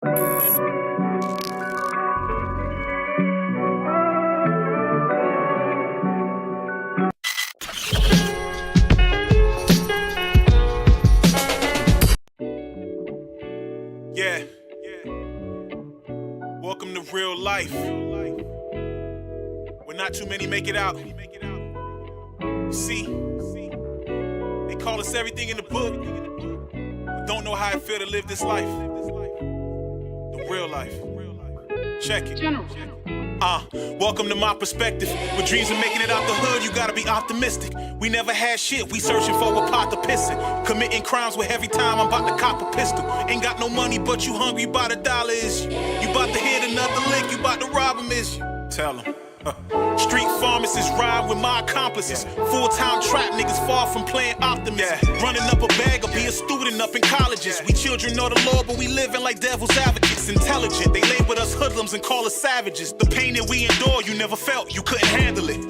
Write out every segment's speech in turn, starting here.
Yeah. Welcome to real life. Where not too many make it out. You see, they call us everything in the book, but don't know how it feel to live this life. The real life. Check it. Welcome to my perspective. With dreams of making it out the hood, you gotta be optimistic. We never had shit, we searching for a pot to piss in. Committing crimes with every time I'm about to cop a pistol. Ain't got no money, but you hungry by the dollar, is you? You about to hit another lick, you about to rob him, is you? Tell him. Street pharmacists ride with my accomplices. Full-time trap niggas far from playing optimists. Running up a bag or be a student up in colleges. We children of the Lord, but we living like devil's advocates. Intelligent, they labeled us hoodlums and call us savages. The pain that we endure, you never felt, you couldn't handle it.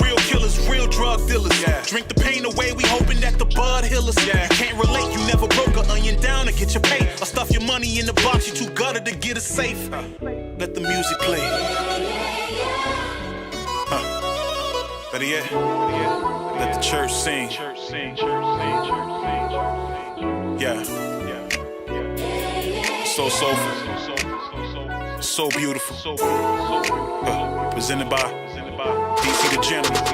Real killers, real drug dealers. Drink the pain away, we hoping that the bud heal us. You can't relate, you never broke an onion down to get your pay. Or stuff your money in the box, you too gutted to get it safe. Let the music play. Better yet, let the church sing. Yeah. So soulful. So beautiful. Presented by DC the Gentleman.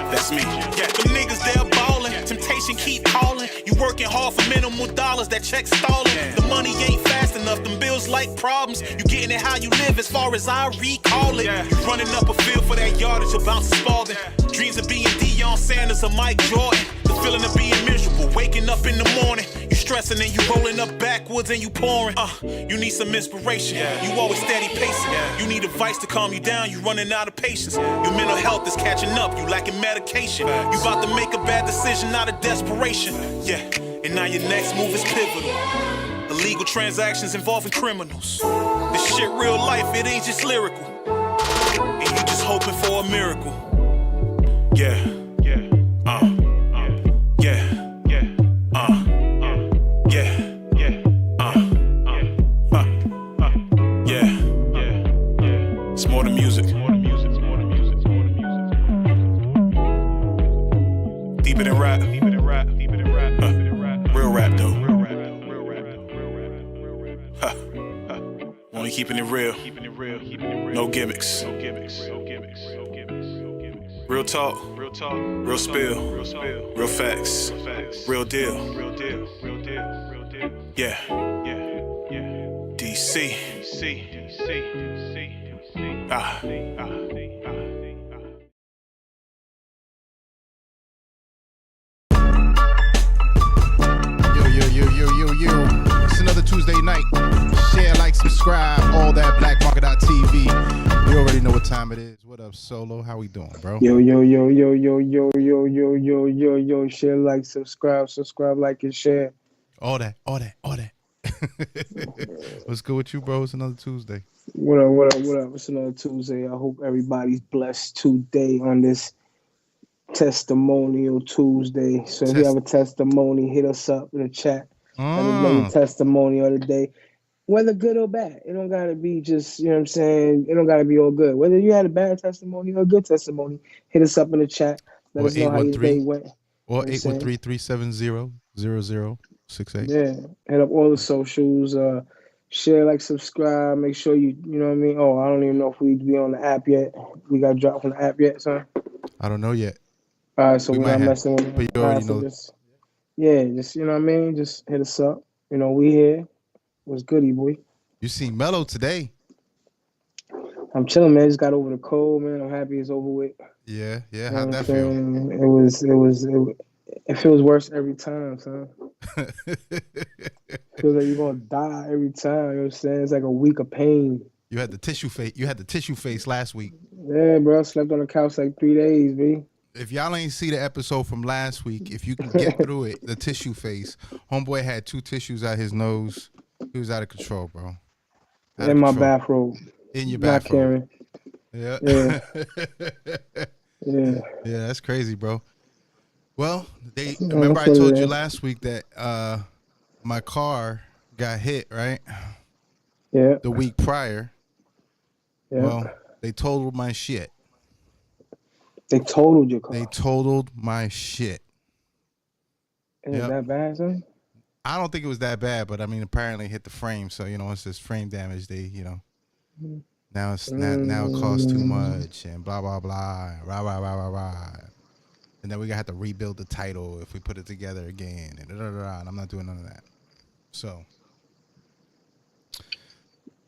That's me. Yeah, them niggas there ballin'. Temptation keep calling. You working hard for minimal dollars. That check stalling. The money ain't fast enough. Them bills like problems. You getting it how you live as far as I recall it. You running up a field for that yardage of bouncing Spalding. Dreams of being Deion Sanders or Mike Jordan. The feeling of being miserable. Waking up in the morning. You stressing and you rolling up backwards and you pouring. You need some inspiration. You always steady pacing. You need advice to calm you down. You running out of patience. Your mental health is catching up. You lacking medication. You about to make a bad decision out of desperation. Yeah, and now your next move is pivotal. Illegal transactions involving criminals. This shit real life, it ain't just lyrical. And you just hoping for a miracle. Yeah. It's more than music. Deeper than rap. Real rap though. Only keeping it real. No gimmicks. Real talk. Real spill. Real facts. Real deal. Yeah. DC. Yo. It's another Tuesday night. Share, like, subscribe, all that blackmarket.tv. You already know what time it is. What up, Solo? How we doing, bro? Yo. Share, like, subscribe, like, and share. All that. What's good with you, bro? It's another Tuesday. What up? It's another Tuesday. I hope everybody's blessed today on this Testimonial Tuesday. So if you have a testimony, hit us up in the chat. Another testimony of the day. Whether good or bad. It don't gotta be just, you know what I'm saying? It don't gotta be all good. Whether you had a bad testimony or a good testimony, hit us up in the chat. Let us know how your day went. Or 813-370-0068. Yeah. Hit up all the socials. Share, like, subscribe. Make sure you know what I mean? Oh, I don't even know if we be on the app yet. We got dropped from the app yet, son? I don't know yet. All right, so we're not messing with it. But you already know. Just, you know what I mean? Just hit us up. You know, we here. What's goody, boy? You seem mellow today. I'm chilling, man. Just got over the cold, man. I'm happy it's over with. Yeah. How'd that feel? It feels worse every time, son. Feels like you're gonna die every time. You know what I'm saying? It's like a week of pain. You had the tissue face last week. Yeah, bro. I slept on the couch like 3 days, B. If y'all ain't see the episode from last week, if you can get through it, the tissue face. Homeboy had 2 tissues out his nose. He was out of control, bro. In my bathrobe. In your bathrobe. Yeah. Yeah, that's crazy, bro. Well, remember I told you last week that my car got hit, right? Yeah. the week prior. Yeah. Well, they totaled my shit. They totaled your car. They totaled my shit. Is it that bad, son? I don't think it was that bad, but I mean, apparently it hit the frame. So, it's this frame damage. They, now it costs too much and blah, blah, blah, rah, rah, rah, rah, rah. And then we have to rebuild the title if we put it together again. And, and I'm not doing none of that. So.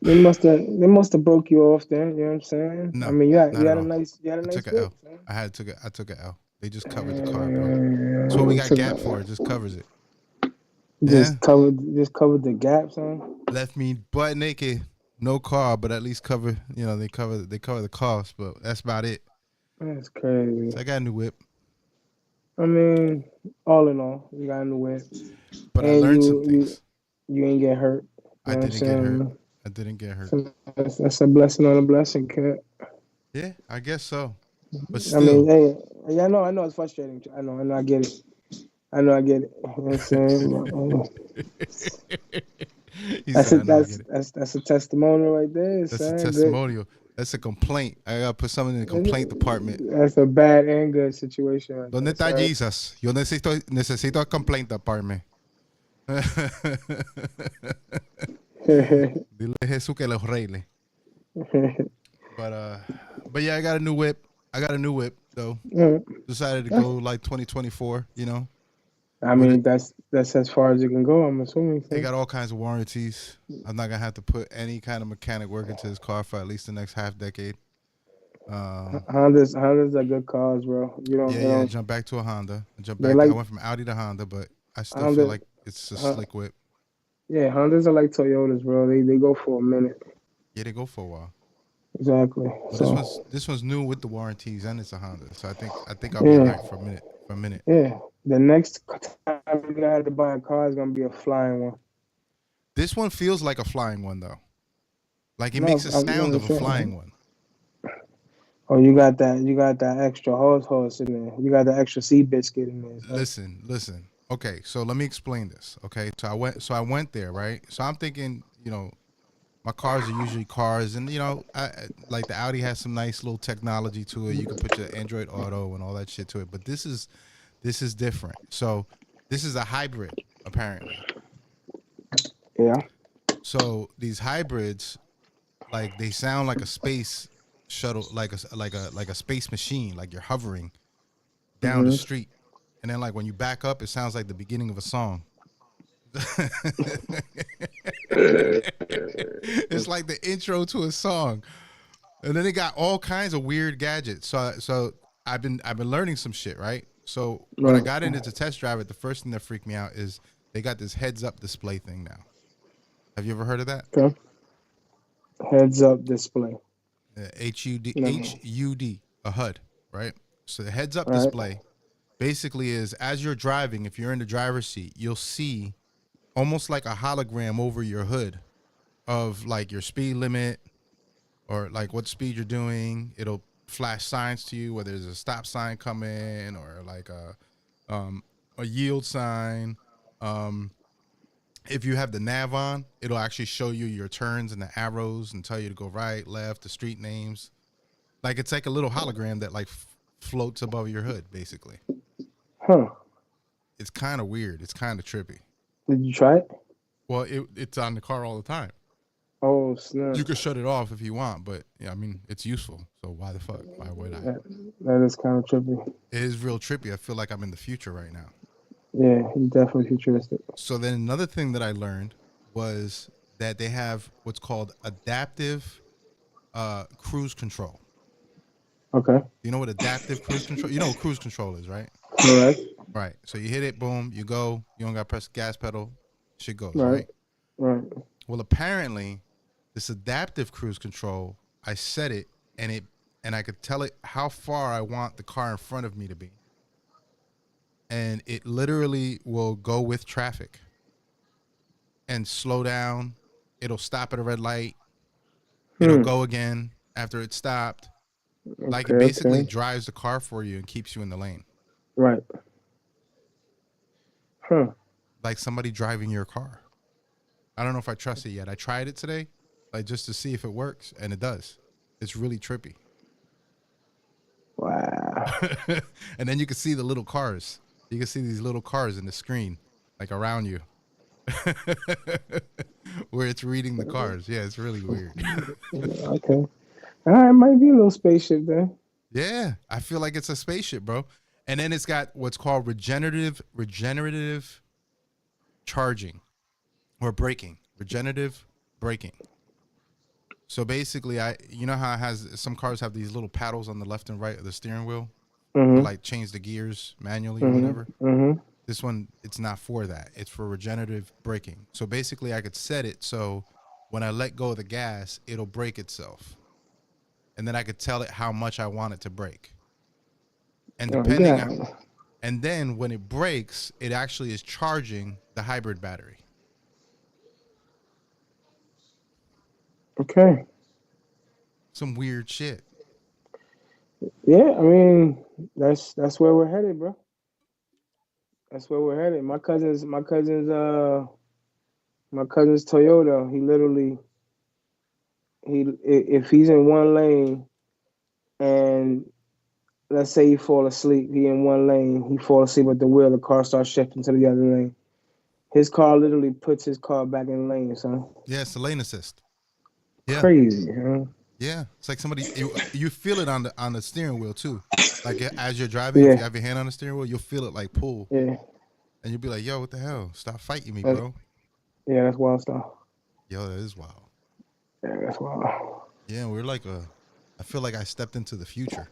They must have broke you off there. You know what I'm saying? No, I mean, you had a all. nice I took an whip, L. son. I took an L. They just covered the car, bro. That's what we got Gap for. It just covers it. Just covered the gaps, huh? Left me butt naked, no car, but at least cover. They cover the cost, but that's about it. That's crazy. So I got a new whip. I mean, all in all, you got a new whip. But and I learned some things. You ain't get hurt. I didn't get hurt. So that's a blessing on a blessing, kid. Yeah, I guess so. But still. I mean, hey, I know it's frustrating. I know, I get it. You know what I'm saying? That's a testimonial right there. That's a testimonial. Good. That's a complaint. I gotta put something in the complaint department. That's a bad and good situation. Right ¿Dónde está Jesus? Yo necesito a complaint department. Dile a Jesús que los regle. But yeah, I got a new whip though. Decided to go like 2024. I mean, that's as far as you can go, I'm assuming. They got all kinds of warranties. I'm not going to have to put any kind of mechanic work into this car for at least the next half decade. Hondas are good cars, bro. I jump back to a Honda. I went from Audi to Honda, but I still feel like it's a slick whip. Yeah, Hondas are like Toyotas, bro. They go for a minute. Yeah, they go for a while. Exactly. Well, this one's new with the warranties, and it's a Honda. So I think I'll be all right for a minute. Yeah. The next time you're gonna have to buy a car is gonna be a flying one. This one feels like a flying one though. Like it makes a sound of a flying one. Oh, you got that extra horse in there. You got the extra seat biscuit in there. So. Listen. Okay, so let me explain this. Okay, so I went there, right? So I'm thinking, my cars are usually cars, and like the Audi has some nice little technology to it. You can put your Android Auto and all that shit to it. But this is different. So this is a hybrid, apparently. Yeah. So these hybrids, like they sound like a space shuttle, like a space machine, like you're hovering down the street, and then like when you back up, it sounds like the beginning of a song. It's like the intro to a song, and then they got all kinds of weird gadgets. So I've been learning some shit, right? So when I got into to test drive it, the first thing that freaked me out is they got this heads-up display thing now. Have you ever heard of that? Okay. Heads-up display. HUD, a HUD, right? So the heads-up display basically is as you're driving, if you're in the driver's seat, you'll see almost like a hologram over your hood of like your speed limit or like what speed you're doing. It'll flash signs to you, whether there's a stop sign coming or like a yield sign. If you have the nav on, it'll actually show you your turns and the arrows and tell you to go right, left, the street names. Like it's like a little hologram that like floats above your hood, basically. Huh. It's kind of weird. It's kind of trippy. Did you try it? Well, it's on the car all the time. Oh, snap. You can shut it off if you want, but yeah, I mean, it's useful. So why the fuck? Why would I? That is kind of trippy. It is real trippy. I feel like I'm in the future right now. Yeah, he's definitely futuristic. So then another thing that I learned was that they have what's called adaptive cruise control. Okay. You know what adaptive cruise control? You know what cruise control is, right? Correct. Right. So you hit it, boom, you go. You don't got to press the gas pedal. Shit goes, right? Right. Well, apparently, this adaptive cruise control, I set it, and I could tell it how far I want the car in front of me to be. And it literally will go with traffic and slow down. It'll stop at a red light. It'll go again after it stopped. Like it basically drives the car for you and keeps you in the lane. Right. Huh. Like somebody driving your car. I don't know if I trust it yet. I tried it today. like just to see if it works, and it does. It's really trippy. Wow. And then you can see the little cars. You can see these little cars in the screen, like around you, where it's reading the cars. Yeah, it's really weird. Okay. All right, might be a little spaceship then. Yeah, I feel like it's a spaceship, bro. And then it's got what's called regenerative charging or braking. Regenerative braking. So basically, you know how it has some cars have these little paddles on the left and right of the steering wheel to like change the gears manually or whatever. This one, it's not for that. It's for regenerative braking. So basically, I could set it so when I let go of the gas, it'll brake itself. And then I could tell it how much I want it to brake. And depending on, and then when it brakes, it actually is charging the hybrid battery. Okay. Some weird shit. Yeah, I mean, that's where we're headed, bro. That's where we're headed. My cousin's Toyota. He literally, if he's in one lane and let's say he fall asleep, he in one lane, he fall asleep at the wheel, the car starts shifting to the other lane. His car literally puts his car back in lane, son. Yeah, it's the lane assist. Yeah. Crazy, huh? Yeah, it's like somebody you feel it on the steering wheel too. Like as you're driving, if you have your hand on the steering wheel, you'll feel it like pull. Yeah. And you'll be like, "Yo, what the hell? Stop fighting me, bro." Yeah, that's wild stuff. Yo, that is wild. Yeah, that's wild. Yeah, we're like I feel like I stepped into the future.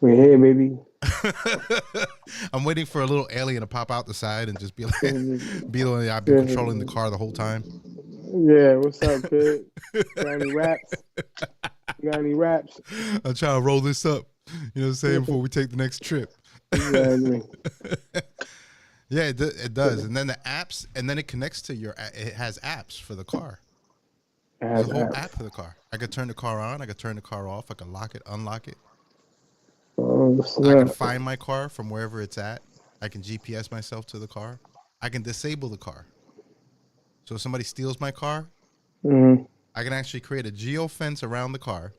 We're here, baby. I'm waiting for a little alien to pop out the side and just be like, be the one I've been controlling the car the whole time. Yeah, what's up, kid? Got any raps? You got any raps? I'm trying to roll this up. You know what I'm saying? Before we take the next trip. Exactly. Yeah, it does. And then the apps, and then it connects to it has apps for the car. There's a whole app for the car. I could turn the car on. I could turn the car off. I could lock it, unlock it. I can find my car from wherever it's at. I can GPS myself to the car. I can disable the car. So if somebody steals my car, I can actually create a geofence around the car.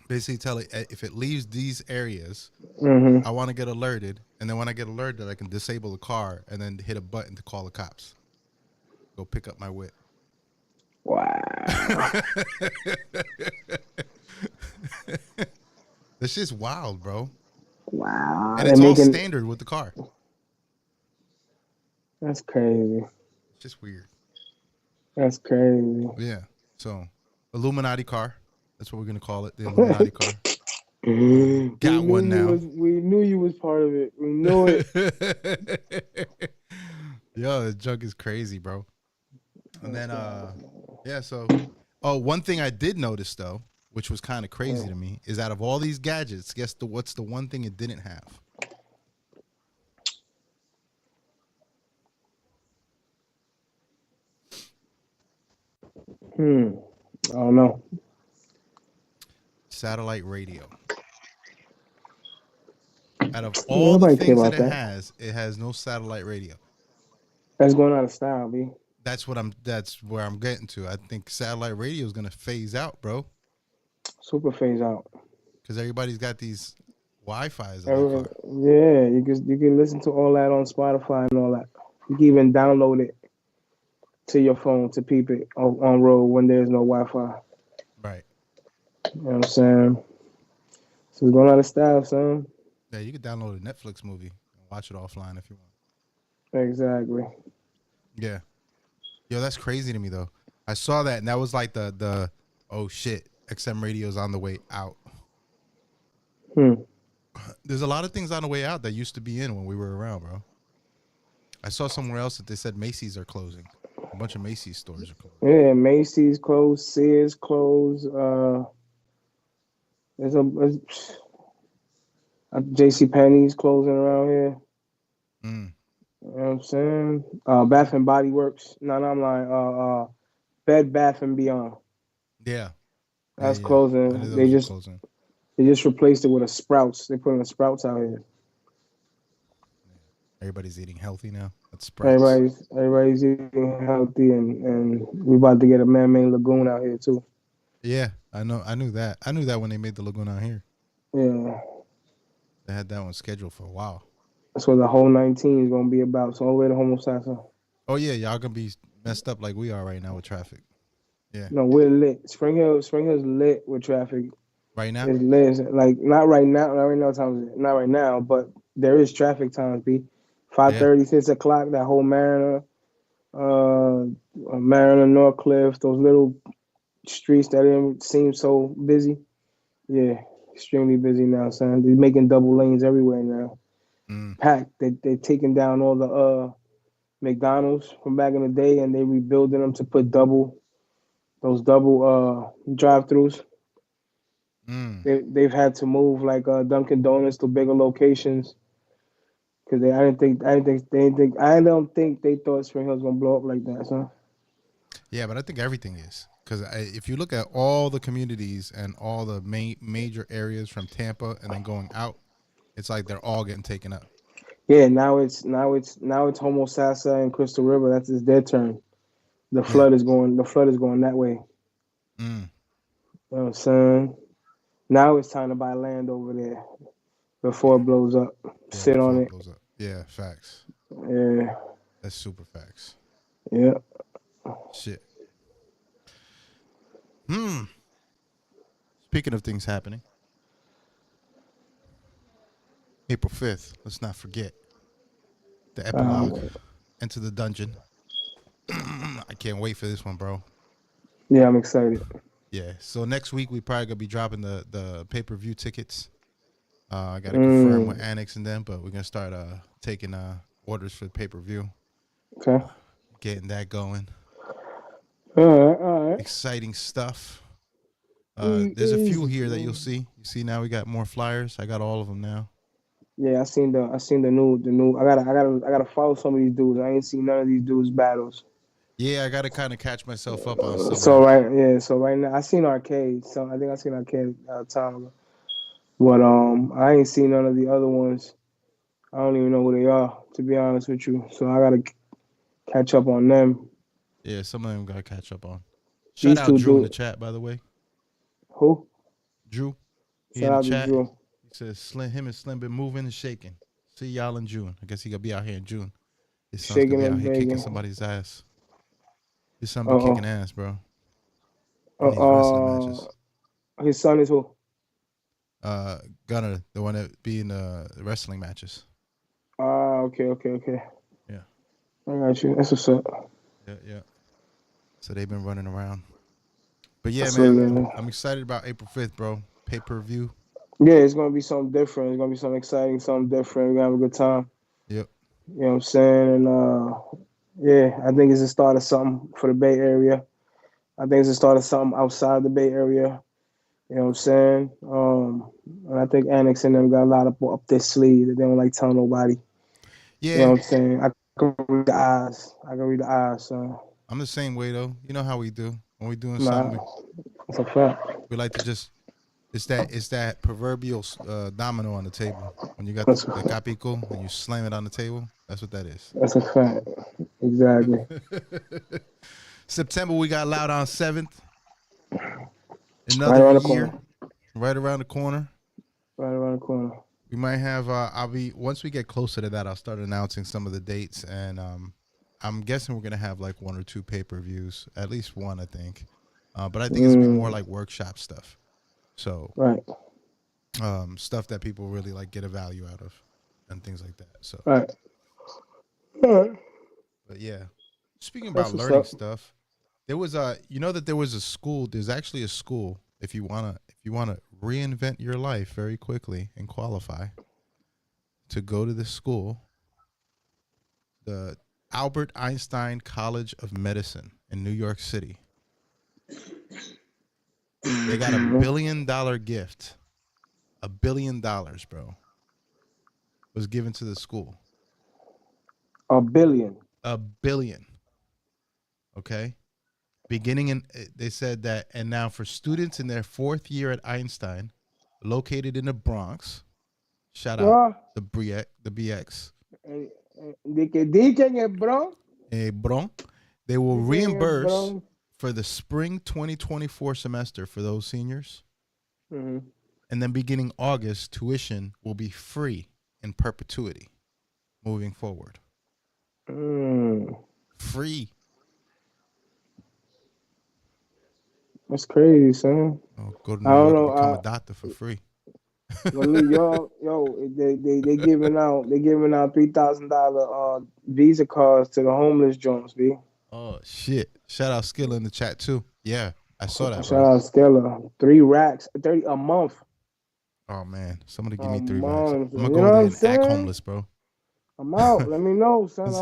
Basically tell it if it leaves these areas, I want to get alerted. And then when I get alerted, I can disable the car and then hit a button to call the cops. Go pick up my whip. Wow. This shit's wild, bro. Wow. And it's all standard with the car. That's crazy. It's just weird. That's crazy. Yeah. So, Illuminati car. That's what we're going to call it. The Illuminati car. Got one now. We knew you was part of it. We knew it. Yo, the junk is crazy, bro. And then, yeah, so, one thing I did notice, though, which was kind of crazy to me, is out of all these gadgets, guess what's the one thing it didn't have? I don't know. Satellite radio. Out of all the things that it has no satellite radio. That's going out of style, B. That's where I'm getting to. I think satellite radio is gonna phase out, bro. Super phase out. Because everybody's got these Wi-Fi's. Yeah, you can listen to all that on Spotify and all that. You can even download it to your phone to peep it on road when there's no Wi-Fi. Right. You know what I'm saying? So it's going out of style, son. Yeah, you can download a Netflix movie and watch it offline if you want. Exactly. Yeah. Yo, that's crazy to me though. I saw that and that was like the oh shit, XM radio's on the way out. There's a lot of things on the way out that used to be in when we were around, bro. I saw somewhere else that they said Macy's are closing. A bunch of Macy's stores are closing. Yeah, Macy's closed, Sears closed. There's JCPenney's closing around here. You know what I'm saying? Bath and Body Works. No, I'm lying. Bed Bath and Beyond. Yeah. That's closing. They just replaced it with a Sprouts. They put in a Sprouts out here. Everybody's eating healthy now. That's Sprouts. Everybody's eating healthy, and we about to get a man-made lagoon out here too. Yeah, I know. I knew that. I knew that when they made the lagoon out here. Yeah, They had that one scheduled for a while. that's what the whole 19 is gonna be about. So all the way to Homosassa. Oh yeah, y'all gonna be messed up like we are right now with traffic. Yeah. No, we're lit. Spring Hill's lit with traffic. Right now? It's lit. Like not right now. Not right now. Times not right now, but there is traffic times. B, Yeah. 5:30, 6 o'clock. That whole Mariner, Northcliffe, those little streets that didn't seem so busy. Yeah, extremely busy now, son. They're making double lanes everywhere now. Mm. Packed. They taking down all the McDonald's from back in the day, and they rebuilding them to put those double drive-throughs. Mm. They've had to move like Dunkin' Donuts to bigger locations because I don't think they thought Spring Hill was gonna blow up like that, son. Yeah, but I think everything is because if you look at all the communities and all the major areas from Tampa and then going out, it's like they're all getting taken up. Yeah, now it's Homosassa and Crystal River. That's their turn. The Yeah. flood is going. The flood is going that way. Mm. You know what I'm saying? Now it's time to buy land over there before it blows up. Yeah, Sit before on it it. blows up. Yeah, facts. Yeah, That's super facts. yeah. Shit. Speaking of things happening, April 5th, let's not forget the epilogue, Enter the Dungeon. I can't wait for this one, bro. Yeah, I'm excited. Yeah, so next week we probably gonna be dropping the pay-per-view tickets. I gotta confirm with Annex and them, but we're gonna start taking orders for the pay-per-view. Okay. Getting that going. All right. Exciting stuff. There's a few here that you'll see. You see now we got more flyers. I got all of them now. Yeah, I seen the new. I gotta follow some of these dudes. I ain't seen none of these dudes battles. Yeah, I gotta kind of catch myself up on some of So them. so right now I seen Arcade. So I think I seen Arcade time ago. But I ain't seen none of the other ones. I don't even know who they are, to be honest with you. So I gotta catch up on them. Yeah, some of them gotta catch up on. Shout These out two Drew in the dudes. chat, by the way. Who? Drew, he Shout in the out to chat. Drew. He says him and Slim been moving and shaking. See y'all in June. I guess he gonna be out here in June. His son's Shaking gonna be out and here kicking begging. somebody's ass. His son be Uh kicking ass, bro. In these wrestling matches. His son is who? Gunner, the one that be in the wrestling matches. Okay. Yeah. I got you. That's what's up. Yeah. So they've been running around. But yeah, That's man, what, I'm excited about April 5th, bro. Pay-per-view. yeah, it's gonna be something different. It's gonna be something exciting, something different. We're gonna have a good time. Yep. You know what I'm saying? And yeah, I think it's the start of something for the Bay Area. I think it's the start of something outside the Bay Area. You know what I'm saying? And I think Annex and them got a lot up their sleeve that they don't like telling nobody. Yeah. You know what I'm saying? I can read the eyes. So I'm the same way, though. You know how we do. When we doing nah, something, it's a fact. we like to just, it's that proverbial domino on the table. When you got That's the capico and you slam it on the table, that's what that is. a fact. Exactly. September, we got Loud on 7th. Right Another around the year. corner. Right around the corner. Right around the corner. We might have, once we get closer to that, I'll start announcing some of the dates. And I'm guessing we're going to have like 1 or 2 pay-per-views. At least one, I think. But I think it's going to be more like workshop stuff. So, Right. Stuff that people really like get a value out of and things like that. So, Right. All right. but yeah, speaking That's about what's learning up. stuff, there was that there was a school. There's actually a school if you wanna reinvent your life very quickly and qualify to go to this school, the Albert Einstein College of Medicine in New York City. They got $1 billion gift. $1 billion, bro, was given to the school. $1 billion. $1 billion. Okay. They said that, and now for students in their 4th year at Einstein, located in the Bronx, shout out the BX. bro. Hey, bro. They will reimburse Bro. for the spring 2024 semester for those seniors. Mm-hmm. And then beginning August, tuition will be free in perpetuity moving forward. Free. That's crazy, son. Oh, go to I New don't York and know. become a doctor for free. Well, New York, they giving out $3,000 Visa cards to the homeless joints, B. Oh, shit. Shout out Skilla in the chat, too. Yeah, I saw that, Shout bro. out Stella. 3 racks, 30 a month. Oh, man. Somebody give A me 3 racks. month. I'm going to You go know what there I'm and act saying? homeless, bro. I'm out. Let me know, son.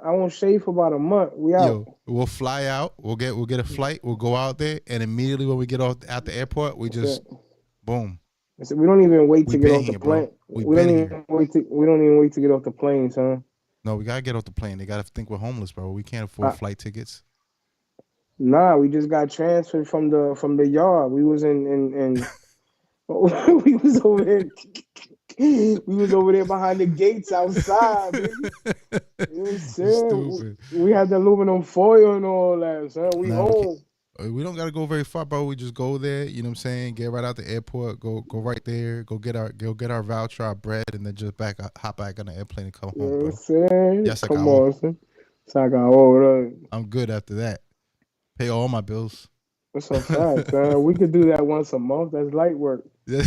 I won't shave for about a month. We out. Yo, we'll fly out. We'll get a flight. We'll go out there, and immediately when we get off at the airport, we just boom. We don't even wait We to get been off the here, bro. plane. We We been don't here. even wait to. We don't even wait to get off the plane, son. No, we gotta get off the plane. They gotta think we're homeless, bro. We can't afford flight tickets. Nah, we just got transferred from the yard. We was in we was over there. We was over there behind the gates outside, baby. You know what I'm saying? Stupid. We had the aluminum foil and all that, son. We Nah, home. we don't gotta go very far, bro. We just go there. You know what I'm saying? Get right out the airport. Go right there. Go get our voucher, our bread, and then just hop back on the airplane and come You home, know what I'm bro. saying? Yes, Come on, son. I'm good after that. Pay all my bills. That's a fact, son. We could do that once a month. That's light work. You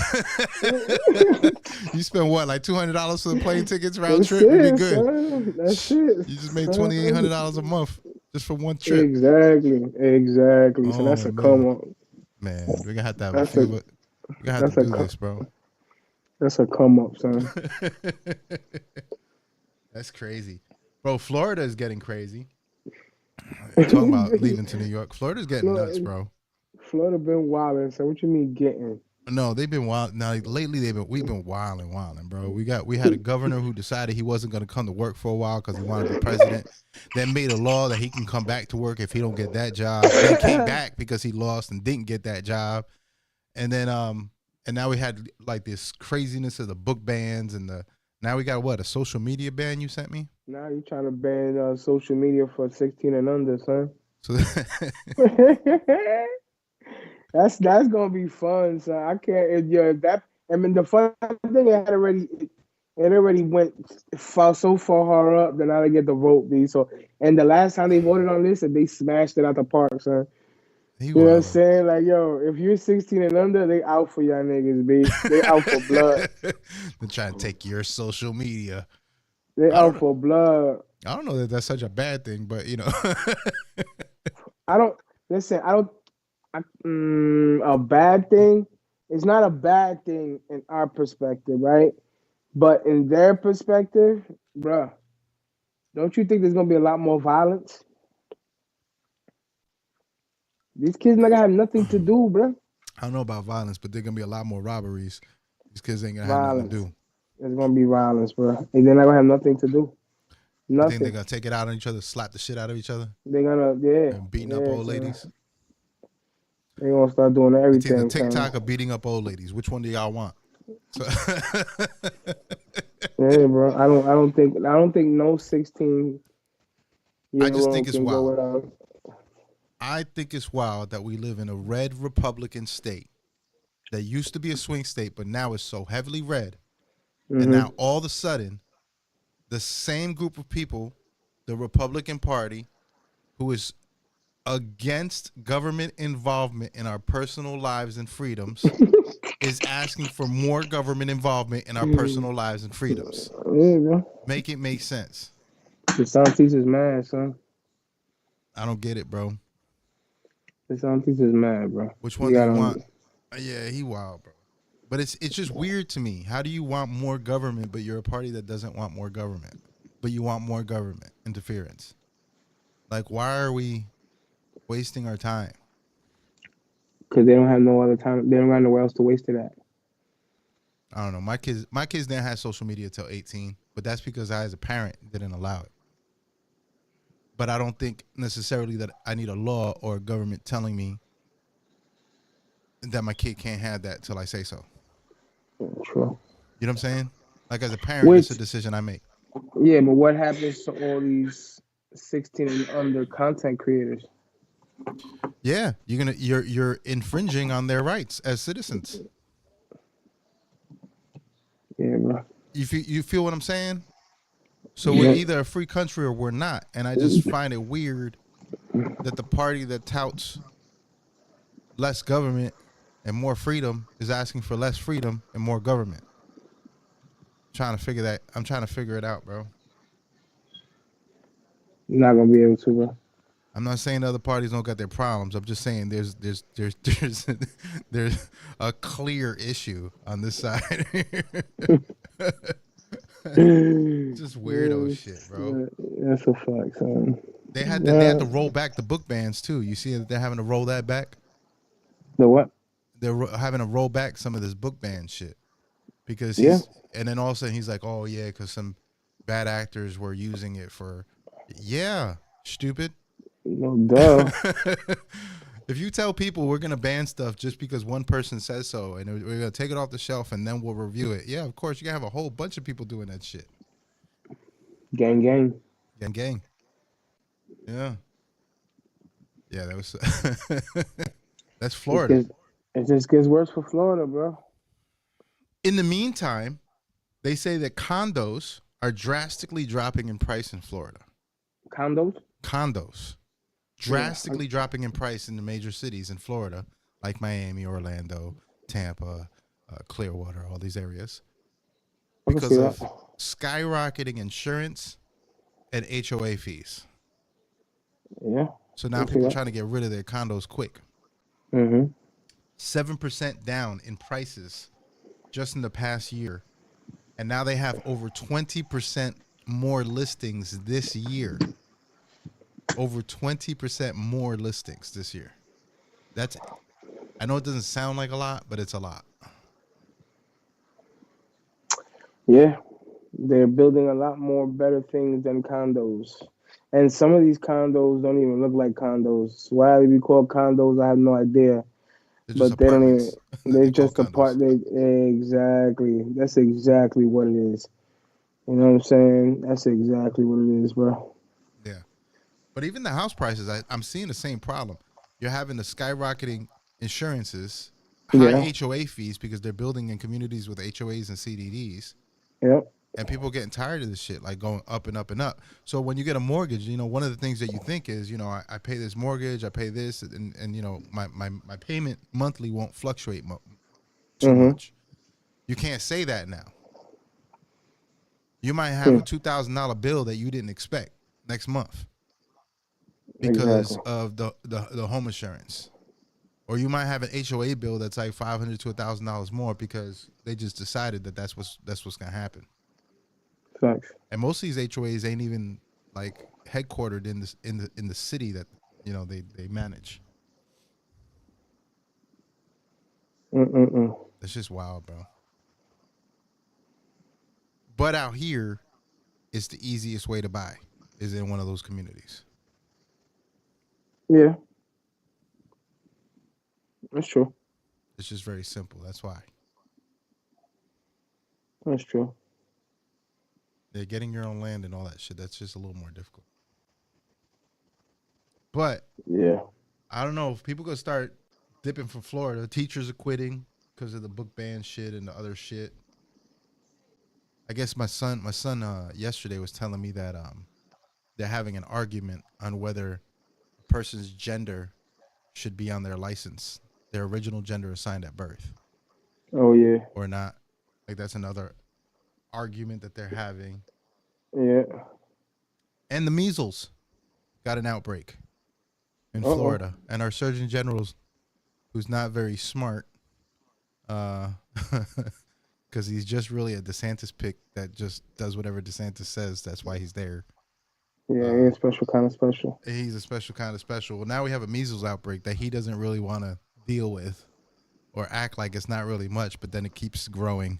spend what, like $200 for the plane tickets round That's trip? We'd be good. Son. That's it. You just made $2,800 a month just for one trip. Exactly. So Oh that's a man, come up. man, we're gonna have to have That's a few. We're gonna have to do this, bro. That's a come up, son. That's crazy, bro. Florida is getting crazy. Talking about leaving to New York. Florida's getting nuts, bro. Florida been wilding. So what you mean getting? No, they've been wild. Now lately we've been wilding, bro. We had a governor who decided he wasn't going to come to work for a while because he wanted to be president. Then made a law that he can come back to work if he don't get that job. Then came back because he lost and didn't get that job. And then and now we had like this craziness of the book bans and now we got what, a social media ban you sent me? Now you trying to ban social media for 16 and under, son. So That's gonna be fun, son. I can't. I mean, the fun thing it already went so far hard up that now they get the vote, B. So, and the last time they voted on this, they smashed it out the park, son. You know what I'm saying? Like, yo, if you're 16 and under, they out for y'all niggas, B. They out for blood. They're trying to take your social media. They out for blood. I don't know that that's such a bad thing, but you know. A bad thing. It's not a bad thing in our perspective, right? But in their perspective, bruh, don't you think there's gonna be a lot more violence? These kids not gonna have nothing to do, bruh. I don't know about violence, but there's gonna be a lot more robberies. These kids ain't gonna have nothing to do. There's gonna be violence, bruh. And they're not gonna have nothing to do. You Nothing. think they're gonna take it out on each other, slap the shit out of each other? They're gonna, and beating up old ladies. They're gonna start doing everything. It's either TikTok or beating up old ladies. Which one do y'all want? So yeah, bro. I don't think no 16. I just think it's wild. I think it's wild that we live in a red Republican state that used to be a swing state, but now is so heavily red. Mm-hmm. And now all of a sudden, the same group of people, the Republican Party, who is against government involvement in our personal lives and freedoms, is asking for more government involvement in our personal lives and freedoms. Yeah, make it make sense. DeSantis is mad, son. I don't get it, bro. DeSantis is mad, bro. Which one do you want? Yeah, he wild, bro. But it's just weird to me. How do you want more government, but you're a party that doesn't want more government, but you want more government interference? Like, why are we wasting our time? Because they don't have no other time. They don't have nowhere else to waste it at. I don't know. My kids didn't have social media till 18, but that's because I, as a parent, didn't allow it. But I don't think necessarily that I need a law or a government telling me that my kid can't have that till I say so. True. You know what I'm saying? Like, as a parent, it's a decision I make. Yeah, but what happens to all these 16 and under content creators? Yeah, you're infringing on their rights as citizens. Yeah, bro. You feel what I'm saying? So we're either a free country or we're not. And I just find it weird that the party that touts less government and more freedom is asking for less freedom and more government. I'm trying to figure it out, bro. You're not gonna be able to, bro. I'm not saying the other parties don't got their problems. I'm just saying there's there's a clear issue on this side. Just weirdo shit, bro. That's a fact, son. They had to roll back the book bans too. You see that they're having to roll that back. The what? They're having to roll back some of this book ban shit because and then all of a sudden he's like, oh yeah, because some bad actors were using it for, stupid. No duh. If you tell people we're gonna ban stuff just because one person says so, and we're gonna take it off the shelf and then we'll review it, yeah, of course you can have a whole bunch of people doing that shit. Gang. Gang. Yeah. Yeah, that was. That's Florida. It just gets worse for Florida, bro. In the meantime, they say that condos are drastically dropping in price in Florida. Condos? Drastically dropping in price in the major cities in Florida, like Miami, Orlando, Tampa, Clearwater, all these areas, because of skyrocketing insurance and HOA fees. Yeah. So now people are trying to get rid of their condos quick. 7% down in prices just in the past year. And now they have over 20% more listings this year. Over 20% more listings this year. I know it doesn't sound like a lot, but it's a lot. Yeah. They're building a lot more better things than condos. And some of these condos don't even look like condos. Why they be called condos, I have no idea. But they don't even. They're just exactly. That's exactly what it is. You know what I'm saying? That's exactly what it is, bro. Yeah. But even the house prices, I'm seeing the same problem. You're having the skyrocketing insurances, high HOA fees because they're building in communities with HOAs and CDDs. Yep. And people getting tired of this shit, like going up and up and up. So when you get a mortgage, one of the things that you think is, I pay this mortgage, I pay this, and my payment monthly won't fluctuate too much. You can't say that now. You might have a $2,000 bill that you didn't expect next month because of the home insurance. Or you might have an HOA bill that's like $500 to $1,000 more because they just decided that that's what's going to happen. Facts. And most of these HOAs ain't even like headquartered in the city that they manage. That's just wild, bro. But out here, it's the easiest way to buy is in one of those communities. Yeah, that's true. It's just very simple. That's why. That's true. They're getting your own land and all that shit. That's just a little more difficult. But yeah, I don't know if people gonna start dipping from Florida. Teachers are quitting because of the book ban shit and the other shit. I guess my son yesterday was telling me that they're having an argument on whether a person's gender should be on their license, their original gender assigned at birth. Oh yeah. Or not. Like that's another argument that they're having. Yeah. And the measles got an outbreak in Florida, and our Surgeon General's, who's not very smart, because he's just really a DeSantis pick that just does whatever DeSantis says. That's why he's there. Yeah, he's a special kind of special. He's a special kind of special. Well, now we have a measles outbreak that he doesn't really want to deal with or act like it's not really much, but then it keeps growing.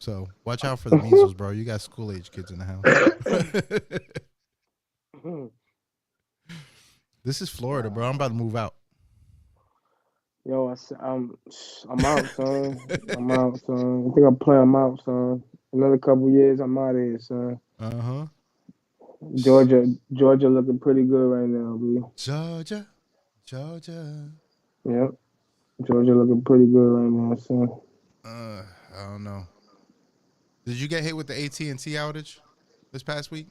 So watch out for the measles, bro. You got school-age kids in the house. This is Florida, bro. I'm about to move out. Yo, I'm out, son. I'm out, son. I think I'm out, son. Another couple years, I'm out of here, son. Uh-huh. Georgia looking pretty good right now, B. Georgia. Yep. Georgia looking pretty good right now, son. I don't know. Did you get hit with the AT&T outage this past week?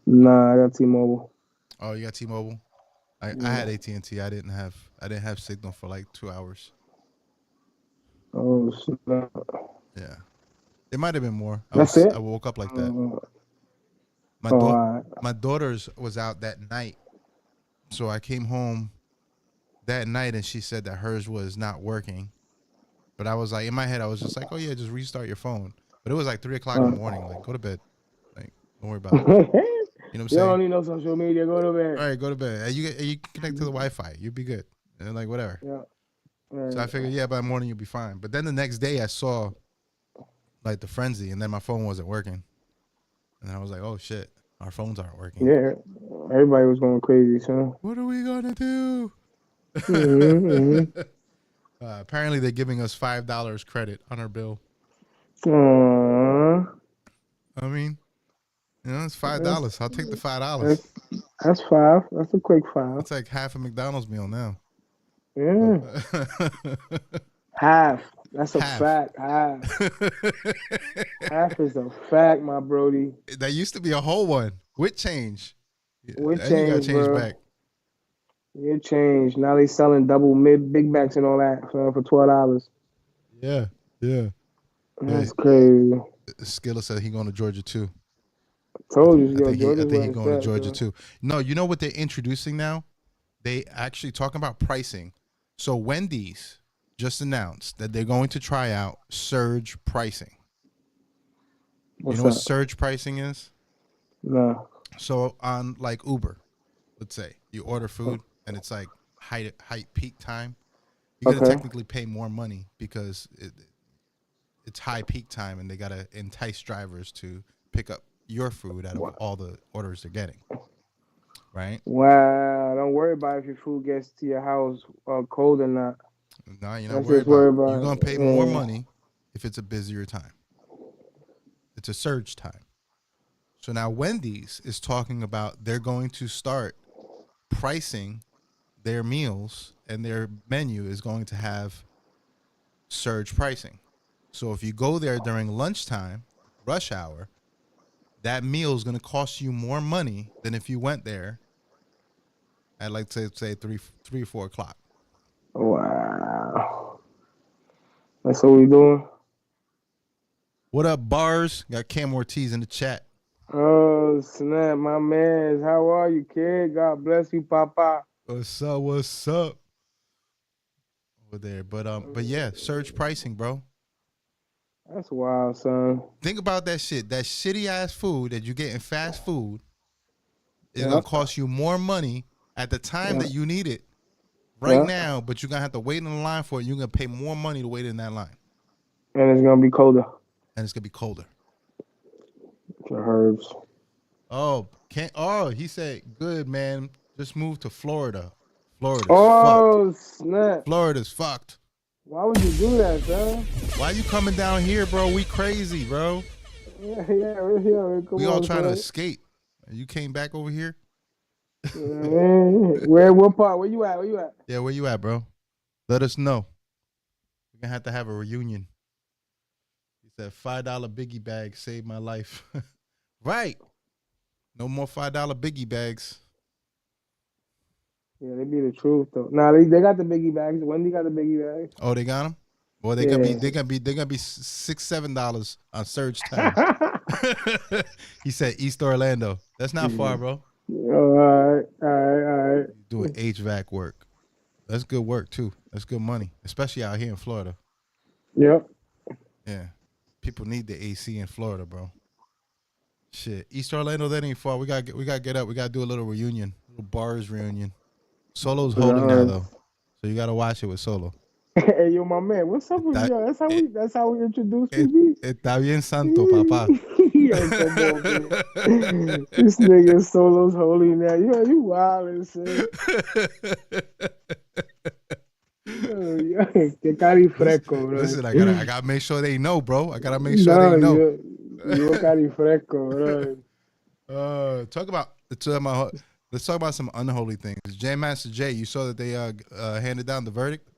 Nah, I got T-Mobile. Oh, you got T-Mobile? I had AT&T. I didn't have signal for like 2 hours. Oh, snap. Yeah. It might have been more. That's it? I woke up like that. All right. My daughter's was out that night. So I came home that night and she said that hers was not working. But I was like, in my head, I was just like, oh yeah, just restart your phone. But it was like 3:00 in the morning. Like, go to bed. Like, don't worry about it. You know what I'm You saying? don't need no social media. Go to bed. All right, go to bed. And you connect to the Wi-Fi. You'll be good. And like, whatever. Yeah. Right. So I figured, yeah, by the morning you'll be fine. But then the next day I saw like the frenzy and then my phone wasn't working. And I was like, oh shit, our phones aren't working. Yeah. Everybody was going crazy, son. What are we going to do? Mm-hmm. Apparently they're giving us $5 credit on our bill. Aww. I mean, it's $5. I'll take the $5. That's five. That's a quick five. It's like half a McDonald's meal now. Yeah. Half. That's a Half. fact. Half. Half is a fact, my brody. That used to be a whole one with change. With and you got change, change bro. back. It changed. Now they selling double Big Macs and all that for $12. Yeah. That's crazy. Skilla said he going to Georgia too. Told you, I think Georgia's he going to Georgia man. too. No, you know what they're introducing now? They actually talking about pricing. So Wendy's just announced that they're going to try out surge pricing. What's you know that? what surge pricing is? No. So on like Uber, let's say you order food and it's like height peak time, you're gonna technically pay more money because it's high peak time and they gotta entice drivers to pick up your food out of all the orders they're getting. Right? Wow. Don't worry about if your food gets to your house cold or not. No, you're not worried about it. You're gonna pay more Yeah. money if it's a busier time. It's a surge time. So now Wendy's is talking about they're going to start pricing their meals and their menu is going to have surge pricing. So if you go there during lunchtime, rush hour, that meal is going to cost you more money than if you went there at like say 3 or 4 o'clock. Wow. That's what we doing? What up, Bars? Got Cam Ortiz in the chat. Oh, snap, my man. How are you, kid? God bless you, Papa. What's up? Over there. But yeah, surge pricing, bro. That's wild, son. Think about that shit. That shitty ass food that you get in fast food is gonna cost you more money at the time that you need it now, but you're gonna have to wait in the line for it. You're gonna pay more money to wait in that line. And it's gonna be colder. The herbs. He said, good man. Just moved to Florida. Florida's fucked. Snap. Florida's fucked. Why would you do that, son? Why you coming down here, bro? We crazy, bro. Yeah, we're here. We all trying to escape. You came back over here? What part? Where you at? Yeah, where you at, bro? Let us know. We're going to have a reunion. He said, $5 biggie bag saved my life. Right. No more $5 biggie bags. Yeah, they be the truth though. Nah, they got the biggie bags. Wendy got the biggie bags. Oh, they got them? Well, they gonna be $6-7 on surge time. He said East Orlando. That's not far, bro. All right. Doing HVAC work. That's good work too. That's good money, especially out here in Florida. Yep. Yeah, people need the AC in Florida, bro. Shit, East Orlando, that ain't far. We gotta get up. We gotta do a little reunion, little Bars reunion. Solo's holding now though, so you gotta watch it with Solo. Hey, yo, my man, what's up with you? That's how we introduce people. Está bien santo, papá. Yo, come on, man. This nigga Solo's holy now. You wild and shit. Que cari fresco, bro. Listen, I gotta make sure they know, bro. I gotta make sure they know. Yucari Fresco, right? Let's talk about some unholy things. J Master J, you saw that they handed down the verdict?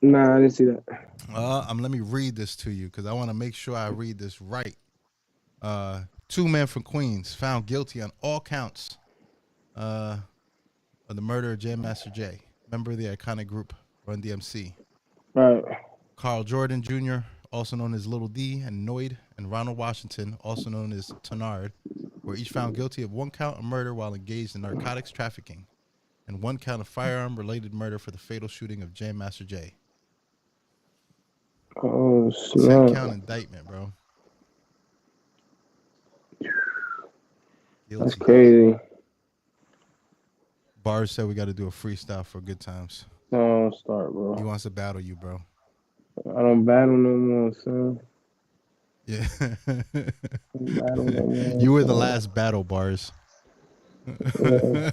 Nah, I didn't see that. Let me read this to you because I want to make sure I read this right. 2 men from Queens found guilty on all counts of the murder of J Master J, member of the iconic group Run DMC. Right. Carl Jordan Jr., also known as Little D, and Noyd, and Ronald Washington, also known as Tenard, were each found guilty of 1 count of murder while engaged in narcotics trafficking and 1 count of firearm-related murder for the fatal shooting of Jam Master Jay. Oh, snap. 10-count indictment, bro. Guilty. That's crazy. Bars said we got to do a freestyle for good times. Don't start, bro. He wants to battle you, bro. I don't battle no more, son. Yeah. Battle no more, you were the last battle, Bars. Yeah.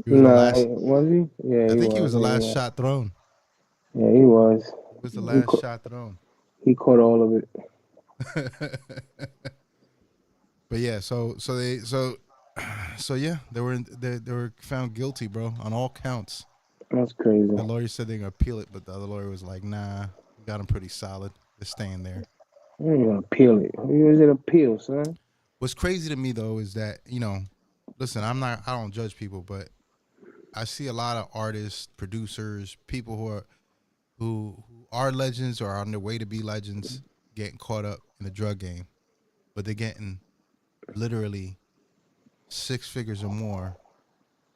Was he? Yeah, I think he was the last shot thrown. Yeah, he was. He was the last shot thrown. He caught all of it. But yeah, so yeah, they were found guilty, bro, on all counts. That's crazy. The lawyer said they're gonna appeal it, but the other lawyer was like, "Nah, we got them pretty solid. They're staying there." You ain't gonna appeal it. Where's it appeal, son? What's crazy to me though is that, listen, I don't judge people, but I see a lot of artists, producers, people who are legends or are on their way to be legends getting caught up in the drug game, but they're getting literally 6 figures or more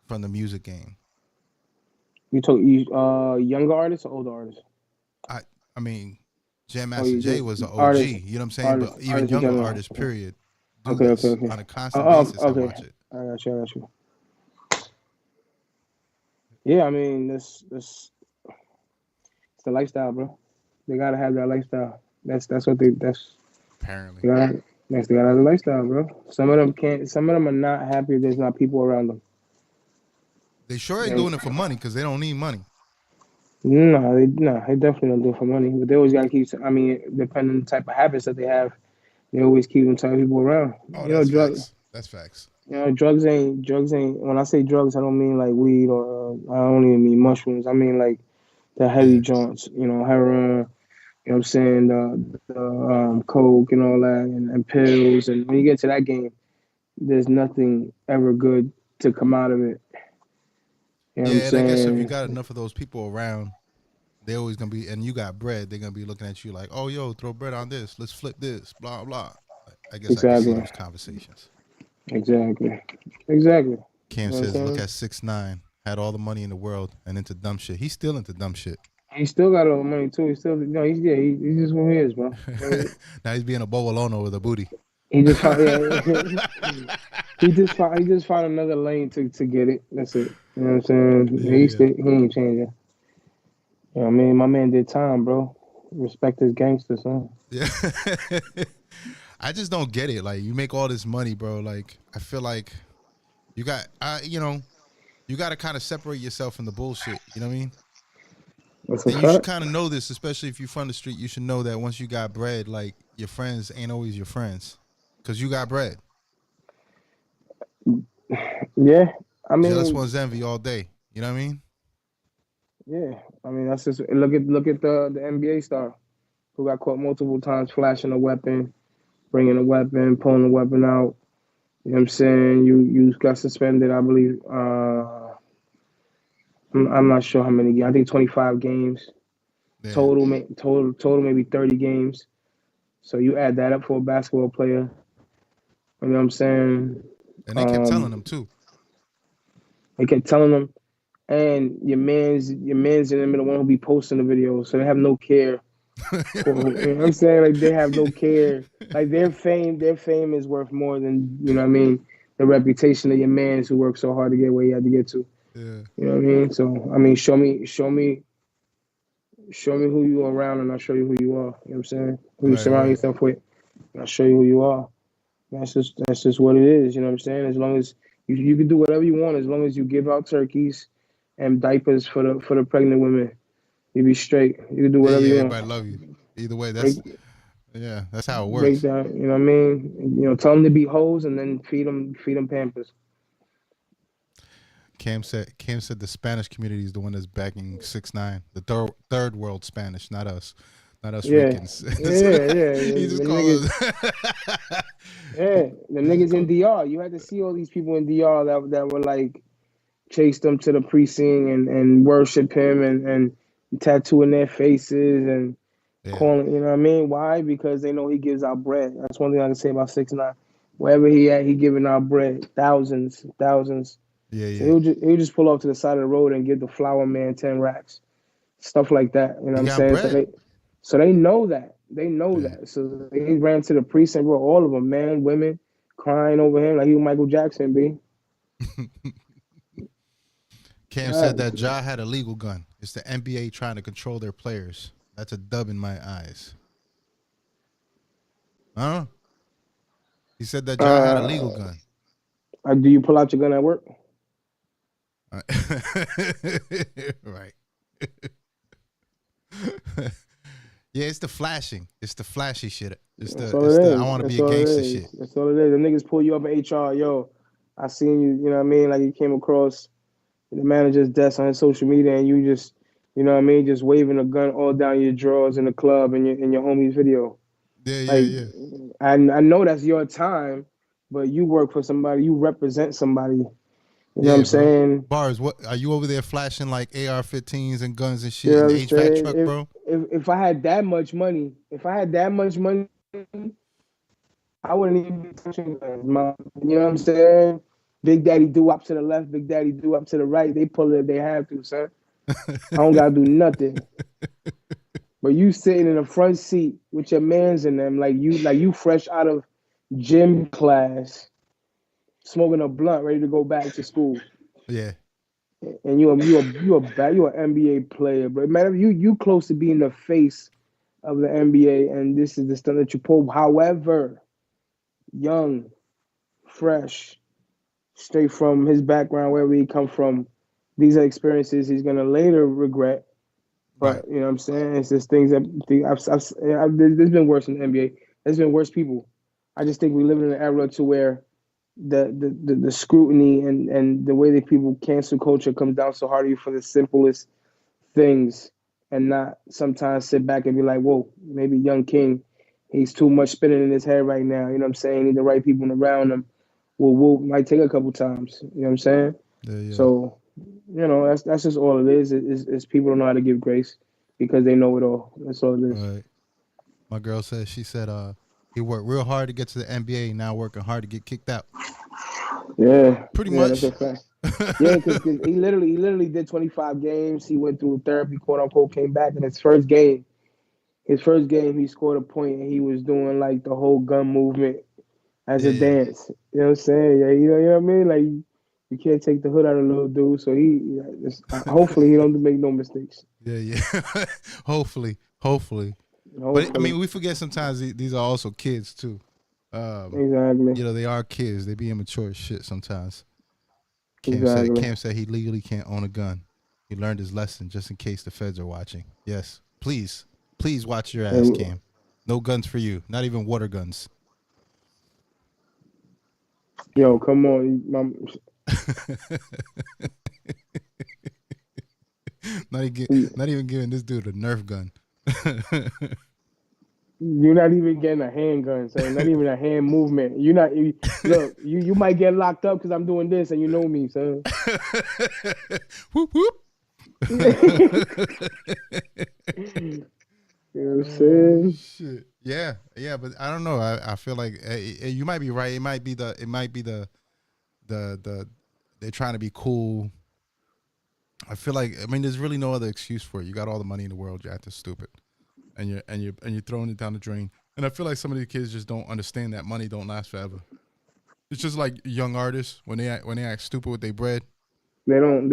from the music game. You talk younger artists or older artists? I mean, Jam Master Jay was an OG, artist, you know what I'm saying? But even younger artists, period. Okay. On a constant basis, I watch it. I got you. Yeah, I mean, it's the lifestyle, bro. They gotta have that lifestyle. That's apparently. They gotta have the lifestyle, bro. Some of them are not happy if there's not people around them. They sure ain't doing it for money because they don't need money. No, they definitely don't do it for money. But they always gotta keep. I mean, depending on the type of habits that they have, they always keep them type of people around. Oh, that's facts. That's facts. Drugs ain't. When I say drugs, I don't mean like weed or I don't even mean mushrooms. I mean like the heavy joints. Heroin. You know what I'm saying? The coke and all that, and pills. And when you get to that game, there's nothing ever good to come out of it. You know what I'm saying? I guess if you got enough of those people around, they always gonna be, and you got bread, they're gonna be looking at you like, oh, yo, throw bread on this, let's flip this, blah blah. I guess exactly. I can see those conversations. Exactly. Cam says, look at 6ix9ine, had all the money in the world and into dumb shit. He's still into dumb shit. He still got all the money too. He's just who he is, bro. Now he's being a Bowalono with a booty. He just found, he just found another lane to get it. That's it. You know what I'm saying? He ain't changing. You know what I mean? My man did time, bro. Respect his gangster, son. Yeah. I just don't get it. Like, you make all this money, bro. Like, I feel like you got, you got to kind of separate yourself from the bullshit. You know what I mean? And you should kind of know this, especially if you're from the street. You should know that once you got bread, like, your friends ain't always your friends. Because you got bread. Yeah. I mean, jealous one's envy all day. You know what I mean? Yeah. I mean, that's just look at the NBA star who got caught multiple times flashing a weapon, bringing a weapon, pulling a weapon out. You know what I'm saying? You got suspended, I believe. I'm not sure how many games. I think 25 games. Yeah. Total maybe 30 games. So you add that up for a basketball player. You know what I'm saying? And they kept telling them too. They kept telling them, and your man's in the middle, one who be posting the video, so they have no care. You know what I'm saying? Like, they have no care. Like, their fame is worth more than, you know what I mean, the reputation of your man who worked so hard to get where he had to get to. Yeah. You know what I mean? So I mean, show me who you are around, and I'll show you who you are. You know what I'm saying? Who you surround yourself with, and I'll show you who you are. That's just what it is. You know what I'm saying? As long as you can do whatever you want, as long as you give out turkeys and diapers for the pregnant women, you be straight. You can do whatever you want. Everybody love you. Either way, that's Yeah, that's how it Break works. down, you know what I mean? You know, tell them to be hoes and then feed them Pampers. Cam said the Spanish community is the one that's backing 6ix9ine, the third world Spanish, not us Yeah, Ricans. yeah. He just The called niggas, us. yeah, the He just niggas in called. DR. You had to see all these people in DR that were like chase them to the precinct and worship him and tattooing their faces and Yeah, calling, you know what I mean? Why? Because they know he gives out bread. That's one thing I can say about 6ix9ine. Wherever he at, he giving out bread, thousands, thousands. yeah, So yeah. he'll just pull off to the side of the road and give the flower man 10 racks, stuff like that. You know what He I'm got saying? bread. So they know that. They know Yeah. that. So they ran to the precinct, bro. All of them, man, women, crying over him like he was Michael Jackson, b. Cam said Facts. that Ja had a legal gun. It's the NBA trying to control their players. That's a dub in my eyes. Huh? He said that Ja had a legal Uh, gun. do you pull out your gun at work? Right. Yeah, it's the flashing. It's the flashy shit. That's all it I is. want to be That's a all it gangster is. shit. That's all it is. The niggas pull you up in HR, yo. I seen you, you know what I mean? Like you came across the manager's desk on his social media and you just, you know what I mean, just waving a gun all down your drawers in the club in your homie's video. Yeah, yeah, Like yeah. I know that's your time, but you work for somebody, you represent somebody. You know what I'm Yeah, bro. saying? Bars, what are you over there flashing like AR-15s and guns and You shit know in what the I'm HVAC saying? truck, bro? If I had that much money, I wouldn't even be touching guns, man. You know what I'm saying? Big Daddy do up to the left, Big Daddy do up to the right. They pull it if they have to, son. I don't gotta do nothing. But you sitting in the front seat with your mans in them, like you fresh out of gym class, smoking a blunt, ready to go back to school. Yeah. And you an NBA player, bro. Matter you close to being the face of the NBA, and this is the stuff that you pull. However, young, fresh, straight from his background, wherever he come from, these are experiences he's gonna later regret. Right. But you know what I'm saying? It's just things that there's been worse in the NBA. There's been worse people. I just think we live in an era to where the scrutiny and the way that people cancel culture comes down so hard to you for the simplest things and not sometimes sit back and be like, whoa, maybe young King, he's too much spinning in his head right now. You know what I'm saying? Need the right people around him. Well, might take a couple times. You know what I'm saying? Yeah, yeah. So, that's just all it is people don't know how to give grace because they know it all. That's all it is. Right. My girl said she said he worked real hard to get to the NBA, now working hard to get kicked out. Yeah, Pretty yeah, that's much. a fact. Yeah, because he literally did 25 games. He went through therapy, quote unquote, came back in his first game, he scored a point and he was doing like the whole gun movement as Yeah, a yeah. dance. You know what I'm saying? Yeah, you know what I mean? Like you can't take the hood out of the little dude. So hopefully he don't make no mistakes. Yeah, yeah. Hopefully. But I Hopefully, mean, we forget sometimes these are also kids too. exactly, They are kids. They be immature as shit sometimes. exactly. Cam said he legally can't own a gun. He learned his lesson just in case the feds are watching. Yes. Please watch your ass, And Cam. No guns for you. Not even water guns. yo, come on, Not even giving this dude a Nerf gun. you're not even getting a handgun, son. Not even a hand movement. Look. You might get locked up because I'm doing this, and you know me, son. Whoop whoop. You know what I'm saying? Shit. Yeah, yeah, but I don't know. I feel like you might be right. It might be the they're trying to be cool. I feel like there's really no other excuse for it. You got all the money in the world. You're acting stupid, and you're throwing it down the drain. And I feel like some of these kids just don't understand that money don't last forever. It's just like young artists when they act stupid with their bread. They don't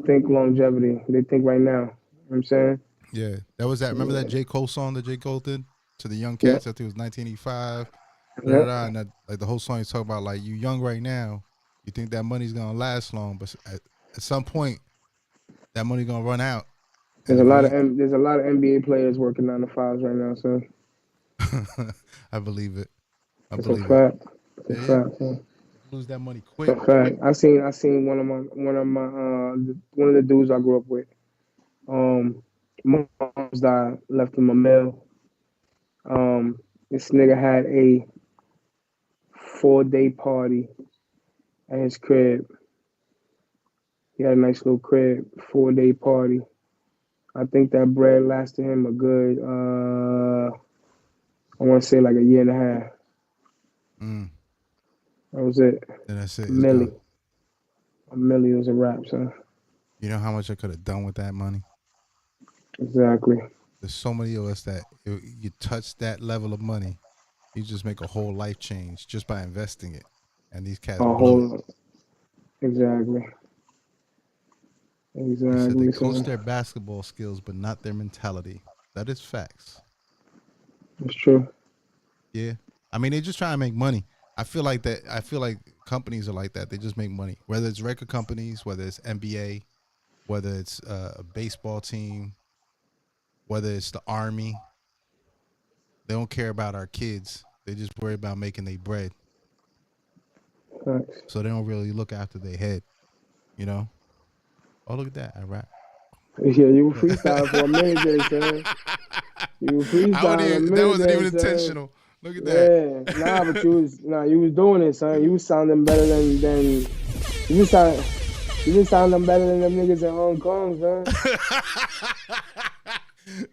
think longevity. They think right now. You know what I'm saying? Yeah, that was that. Remember that Yeah. J. Cole song that J. Cole did to the young Yep. cats? I think it was 1985. Da, da, Yep. da, and that, like the whole song is talking about like you young right now, you think that money's gonna last long, but at some point that money gonna run out. And There's a if lot of you NBA players working 9 to 5s right now, so I believe it. I It's a believe it. fact. It's a fact, man. Lose that money It's quick. a fact. I seen one of the dudes I grew up with. Mom's died, left him a mill. This nigga had a 4-day party at his crib. He had a nice little crib, 4-day party. I think that bread lasted him a good, I want to say like a year and a half. That was it. And that's it. A milli. Gone. A milli was a wrap, son. You know how much I could have done with that money? Exactly. There's so many of us that you touch that level of money, you just make a whole life change just by investing it. And these cats blow it. Exactly. They said they coach son. their basketball skills, but not their mentality. That is facts. It's true. Yeah. I mean, they just try to make money. I feel like companies are like that. They just make money. Whether it's record companies, whether it's NBA, whether it's a baseball team, whether it's the army. They don't care about our kids. They just worry about making their bread. Thanks. So they don't really look after their head, you know? Oh, look at that. I rap. Yeah, you were freestyling for a minute there, son. You were freestyling a minute that wasn't there, even son. intentional. Look at that. Yeah, nah, but you was doing it, son. You was sounding better than you was sounding better than them niggas in Hong Kong, son.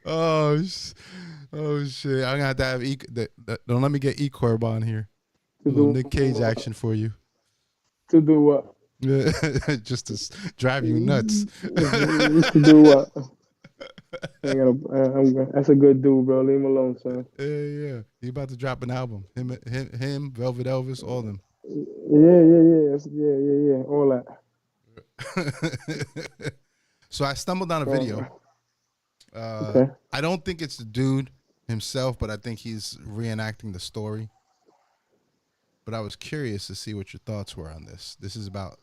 Oh shit! I'm gonna have to have don't let me get E-Corb on here. A little Nick Cage action for you. To do what? Just to drive you nuts. To do what? That's a good dude, bro. Leave him alone, son. Yeah. He about to drop an album. Him, Velvet Elvis, all them. Yeah. All that. So I stumbled on a video. Okay. I don't think it's the dude himself, but I think he's reenacting the story. But I was curious to see what your thoughts were on this. This is about,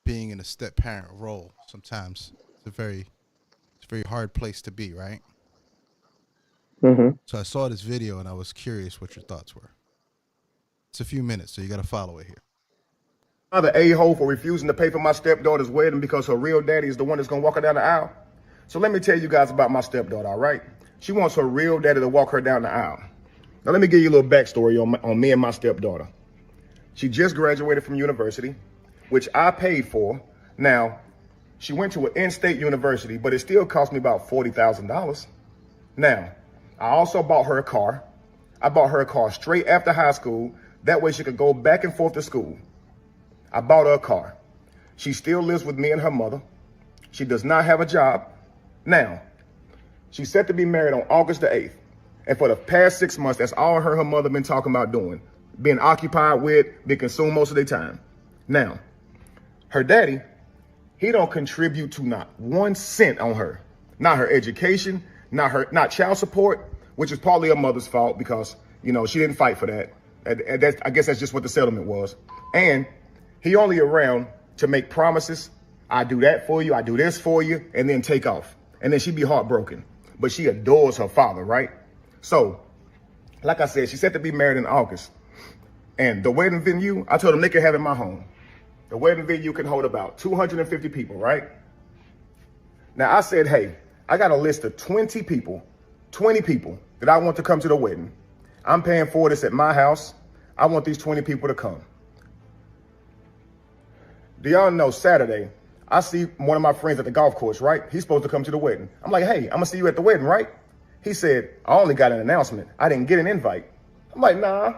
being in a step parent role. Sometimes it's a very hard place to be, right? Mm-hmm. So I saw this video and I was curious what your thoughts were. It's a few minutes, so you got to follow it here. Another a-hole for refusing to pay for my stepdaughter's wedding because her real daddy is the one that's going to walk her down the aisle. So let me tell you guys about my stepdaughter, all right? She wants her real daddy to walk her down the aisle. Now, let me give you a little backstory on me and my stepdaughter. She just graduated from university, which I paid for. Now, she went to an in-state university, but it still cost me about $40,000. Now, I also bought her a car. I bought her a car straight after high school. That way she could go back and forth to school. I bought her a car. She still lives with me and her mother. She does not have a job. Now, she's set to be married on August the 8th. And for the past 6 months, that's all her and her mother been talking about doing. Being occupied with, being consumed most of their time. Now, her daddy, he don't contribute to not 1 cent on her. Not her education, not child support, which is partly her mother's fault because, she didn't fight for that. And I guess that's just what the settlement was. And he only around to make promises. I do that for you, I do this for you, and then take off. And then she'd be heartbroken. But she adores her father, right? So, like I said, she's set to be married in August. And the wedding venue, I told them they could have it in my home. The wedding venue can hold about 250 people, right? Now, I said, hey, I got a list of 20 people that I want to come to the wedding. I'm paying for this at my house. I want these 20 people to come. Do y'all know Saturday, I see one of my friends at the golf course, right? He's supposed to come to the wedding. I'm like, hey, I'm gonna see you at the wedding, right? He said, I only got an announcement. I didn't get an invite. I'm like, nah.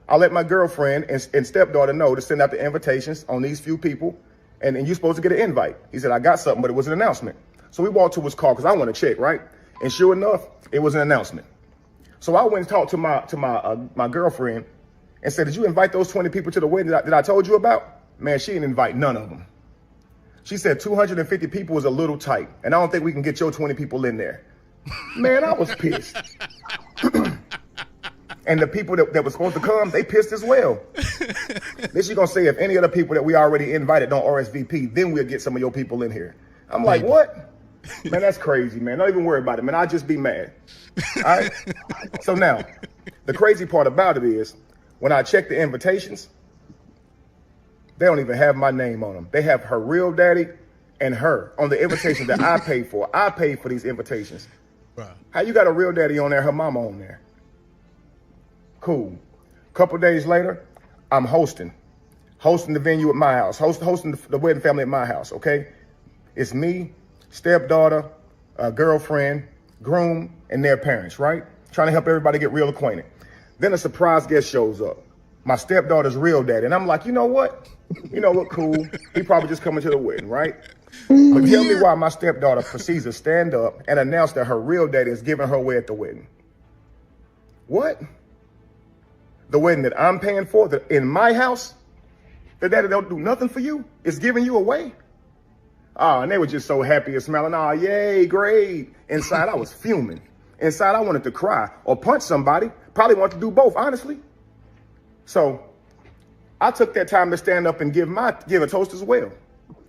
I'll let my girlfriend and stepdaughter know to send out the invitations on these few people, and you're supposed to get an invite. He said, I got something, but it was an announcement. So we walked to his car because I want to check, right? And sure enough, it was an announcement. So I went and talked to my girlfriend and said, did you invite those 20 people to the wedding that I told you about? Man, she didn't invite none of them. She said 250 people was a little tight, and I don't think we can get your 20 people in there. Man, I was pissed. And the people that was supposed to come, they pissed as well. Then she gonna say if any of the people that we already invited don't RSVP, then we'll get some of your people in here. I'm like, what? Man, that's crazy, man. Don't even worry about it, man. I'll just be mad. All right? So now, the crazy part about it is, when I check the invitations, they don't even have my name on them. They have her real daddy and her on the invitation that I paid for. I paid for these invitations. Bruh. How you got a real daddy on there, her mama on there? Cool. Couple days later, I'm hosting the venue at my house, hosting the wedding family at my house, okay? It's me, stepdaughter, girlfriend, groom, and their parents, right? Trying to help everybody get real acquainted. Then a surprise guest shows up, my stepdaughter's real daddy. And I'm like, you know what? Cool. He probably just coming to the wedding, right? But tell me why my stepdaughter proceeds to stand up and announce that her real daddy is giving her away at the wedding. What? The wedding that I'm paying for, in my house, the daddy don't do nothing for you, is giving you away? And they were just so happy and smiling. Yay, great. Inside, I was fuming. Inside, I wanted to cry or punch somebody. Probably wanted to do both, honestly. So I took that time to stand up and give a toast as well.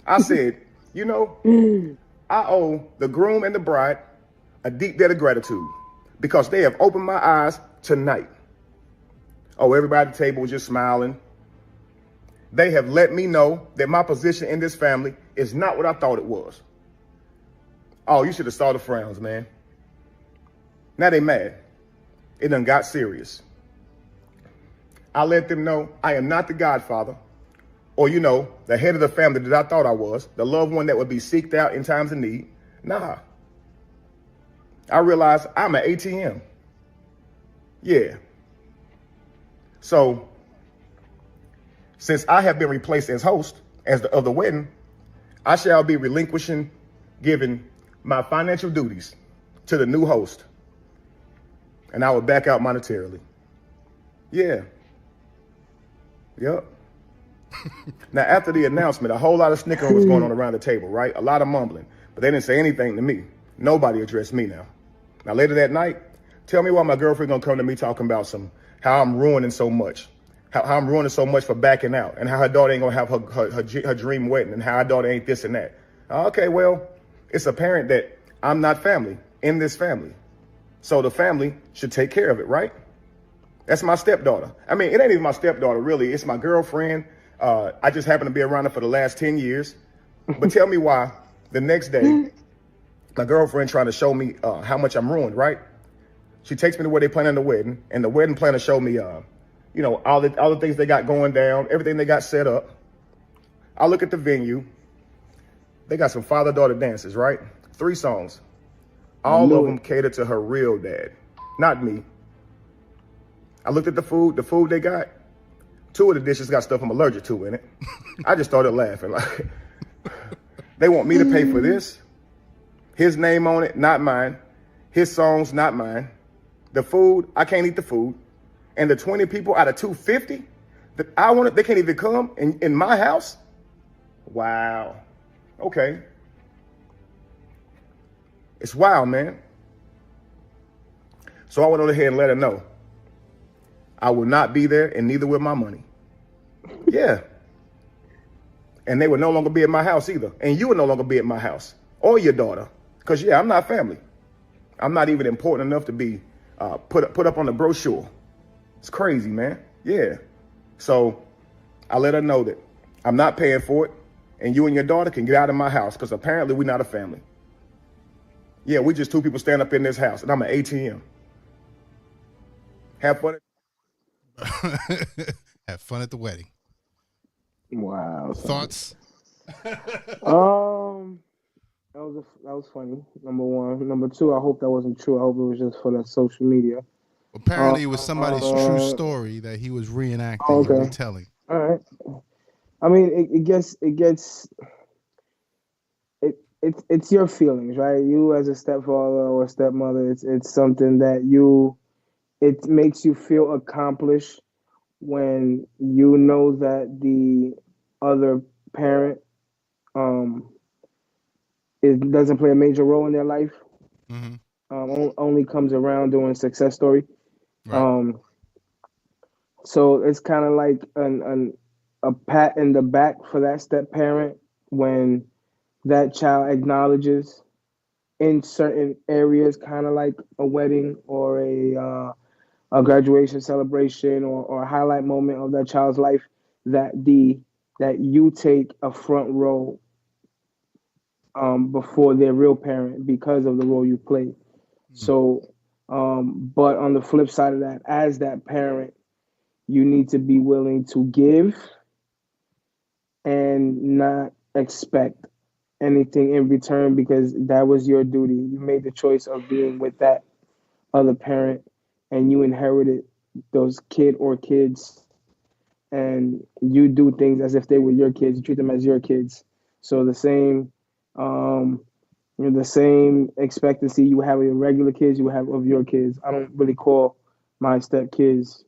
I said, I owe the groom and the bride a deep debt of gratitude because they have opened my eyes tonight. Oh, everybody at the table was just smiling. They have let me know that my position in this family is not what I thought it was. Oh, you should have saw the frowns, man. Now they mad. It done got serious. I let them know I am not the godfather or, the head of the family that I thought I was, the loved one that would be seeked out in times of need. Nah. I realized I'm an ATM. Yeah. So, since I have been replaced as host of the wedding, I shall be giving my financial duties to the new host. And I will back out monetarily. Yeah. Yep. Now, after the announcement, a whole lot of snickering was going on around the table, right? A lot of mumbling, but they didn't say anything to me. Nobody addressed me now. Now, later that night, tell me why my girlfriend gonna come to me talking about how I'm ruining so much. How I'm ruining so much for backing out, and how her daughter ain't gonna have her dream wedding, and how her daughter ain't this and that. Okay, well, it's apparent that I'm not family in this family. So the family should take care of it, right? That's my stepdaughter. I mean, it ain't even my stepdaughter, really. It's my girlfriend. I just happen to be around her for the last 10 years. But tell me why the next day, my girlfriend trying to show me how much I'm ruined, right? She takes me to where they planning the wedding, and the wedding planner showed me, all the things they got going down, everything they got set up. I look at the venue. They got some father-daughter dances, right? 3 songs. All of them catered to her real dad, not me. I looked at the food they got. 2 of the dishes got stuff I'm allergic to in it. I just started laughing. Like, they want me to pay for this? His name on it, not mine. His songs, not mine. The food, I can't eat the food. And the 20 people out of 250 that I wanted, they can't even come in my house? Wow. Okay. It's wild, man. So I went on ahead and let her know I will not be there, and neither will my money. Yeah. And they would no longer be at my house either. And you would no longer be at my house or your daughter. Because, I'm not family. I'm not even important enough to be put up on the brochure. It's crazy, man. Yeah. So I let her know that I'm not paying for it, and you and your daughter can get out of my house because apparently we're not a family. Yeah, we just 2 people stand up in this house, and I'm an ATM. Have fun. Have fun at the wedding. Wow. Thoughts? That was funny. Number 1. Number 2, I hope that wasn't true. I hope it was just for that social media. Apparently, it was somebody's true story that he was reenacting and retelling. All right. I mean, it's your feelings, right? You as a stepfather or stepmother, it's something that it makes you feel accomplished when you know that the other parent doesn't play a major role in their life. Mm-hmm. Only comes around during success story. Right. So it's kind of like a pat in the back for that step parent when that child acknowledges in certain areas, kind of like a wedding or a graduation celebration or a highlight moment of that child's life, that you take a front row before their real parent because of the role you played. So, but on the flip side of that, as that parent, you need to be willing to give and not expect anything in return because that was your duty. You made the choice of being with that other parent and you inherited those kid or kids, and you do things as if they were your kids, you treat them as your kids. So um, the same expectancy you have of your regular kids, you have of your kids. I don't really call my step kids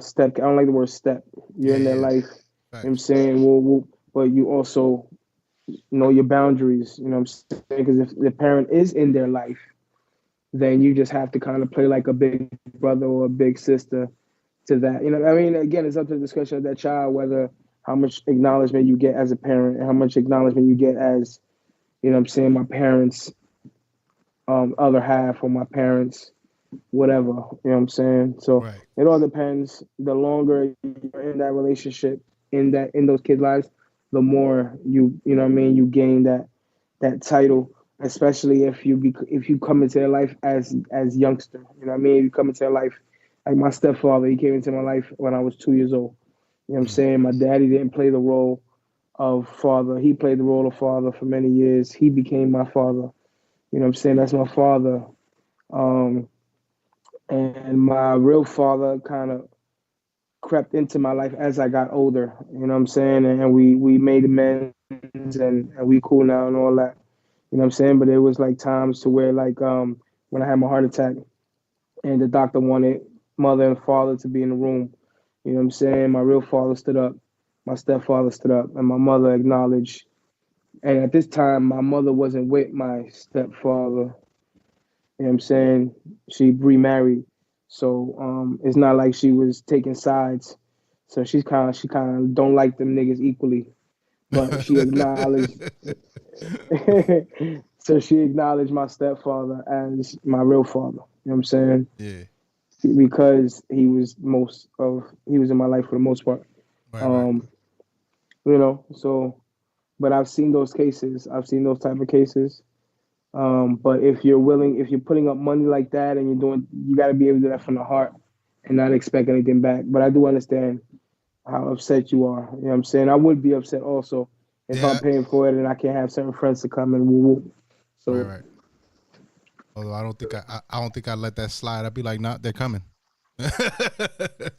step. I don't like the word step. You're Yeah, in their yeah. life. You know what I'm Facts. saying? But you also know your boundaries. You know what I'm saying? Because if the parent is in their life, then you just have to kind of play like a big brother or a big sister to that. You know, I mean, again, it's up to the discretion of that child whether how much acknowledgement you get as a parent and how much acknowledgement you get as, you know what I'm saying, my parents' other half or my parents, whatever. You know what I'm saying? So Right. it all depends. The longer you're in that relationship, in those kids' lives, the more you know what I mean, you gain that title, especially if you come into their life as youngster. You know what I mean? You come into their life like my stepfather. He came into my life when I was 2 years old. You know what I'm Mm. saying? My daddy didn't play the role of father. He played the role of father for many years. He became my father. You know what I'm saying? That's my father. Um, and my real father kind of crept into my life as I got older. You know what I'm saying? And we made amends and we cool now and all that. You know what I'm saying? But it was like times to where like when I had my heart attack and the doctor wanted mother and father to be in the room. You know what I'm saying? My real father stood up, my stepfather stood up, and my mother acknowledged. And at this time, my mother wasn't with my stepfather. You know what I'm saying? She remarried. So it's not like she was taking sides. So she kind of don't like them niggas equally. But she acknowledged so she acknowledged my stepfather as my real father. You know what I'm saying? Yeah. Because he was in my life for the most part. Right, right. Um, you know, so but I've seen those cases. I've seen those type of cases. But if you're willing, if you're putting up money like that and you got to be able to do that from the heart and not expect anything back. But I do understand how upset you are. You know what I'm saying? I would be upset also if I'm Yeah. paying for it and I can't have certain friends to come and woo woo. Right, So right. Although I don't think I let that slide. I'd be like, nah, they're coming.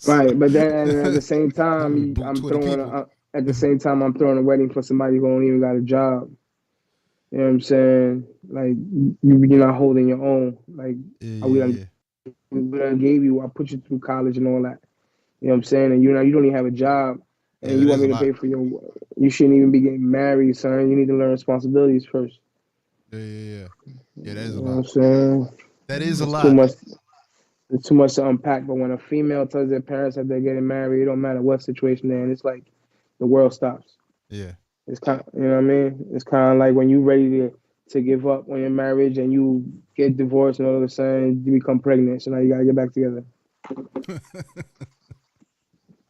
right, but then at the same time, Boot 20 people. at the same time I'm throwing a wedding for somebody who don't even got a job. You know what I'm saying? Like you're not holding your own. Like Yeah, we yeah, done, yeah. we done gave you, I put you through college and all that. You know what I'm saying? And you don't even have a job, Yeah, and that you want is a me to lot. pay for your. You shouldn't even be getting married, son. You need to learn responsibilities first. Yeah, yeah, yeah. Yeah, that is a You know what lot. I'm saying? That is a It's too lot. much. It's too much to unpack. But when a female tells their parents that they're getting married, it don't matter what situation they're in. It's like the world stops. Yeah. It's kind. You know what I mean? It's kind of like when you ready to give up on your marriage and you get divorced, and all of a sudden you become pregnant. So now you gotta get back together.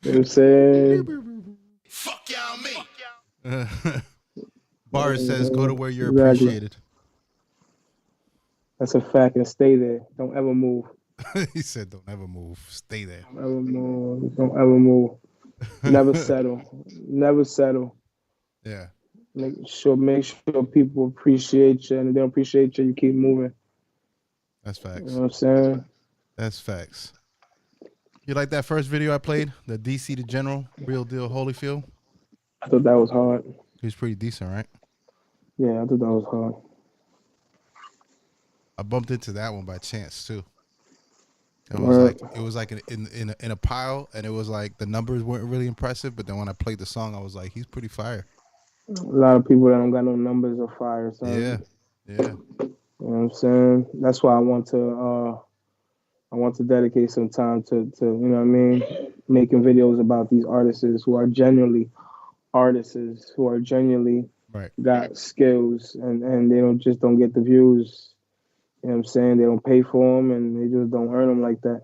You know what I'm saying? Fuck y'all me. Bar says, go to where you're Exactly. appreciated. That's a fact. And stay there. Don't ever move. He said, don't ever move. Stay there. Don't ever move. Don't ever move. Never settle. Never settle. Yeah, Make sure people appreciate you, and if they don't appreciate you, you keep moving. that's You know facts. what I'm saying? That's facts. You like that first video I played? The DC the General, Real Deal Holyfield? I thought that was hard. He was pretty decent, right? Yeah, I thought that was hard. I bumped into that one by chance too. Right. It was like in a pile, and it was like the numbers weren't really impressive. But then when I played the song, I was like, he's pretty fire. A lot of people that don't got no numbers are fire, Yeah, son. yeah, You know what I'm saying? That's why I want to dedicate some time to you know what I mean, making videos about these artists who are genuinely artists, who are genuinely Right. got skills and they don't get the views. You know what I'm saying? They don't pay for them and they just don't earn them like that.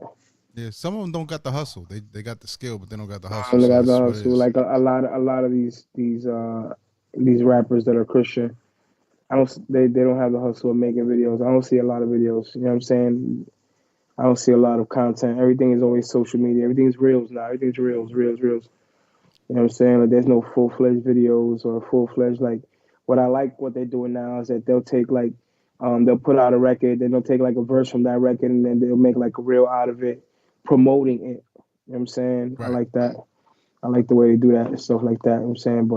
Yeah, some of them don't got the hustle. They got the skill, but they don't got the hustle. And they So got the that's what it hustle. is. Like a lot of these rappers that are Christian, they don't have the hustle of making videos. I don't see a lot of videos. You know what I'm saying? I don't see a lot of content. Everything is always social media. Everything's reels now. Everything's reels. You know what I'm saying? Like there's no full-fledged videos or full-fledged like what I like what they're doing now is that they'll take like they'll put out a record, then they'll take like a verse from that record and then they'll make like a reel out of it, promoting it. You know what I'm saying? Right. I like that. I like the way they do that and stuff like that. You know what I'm saying?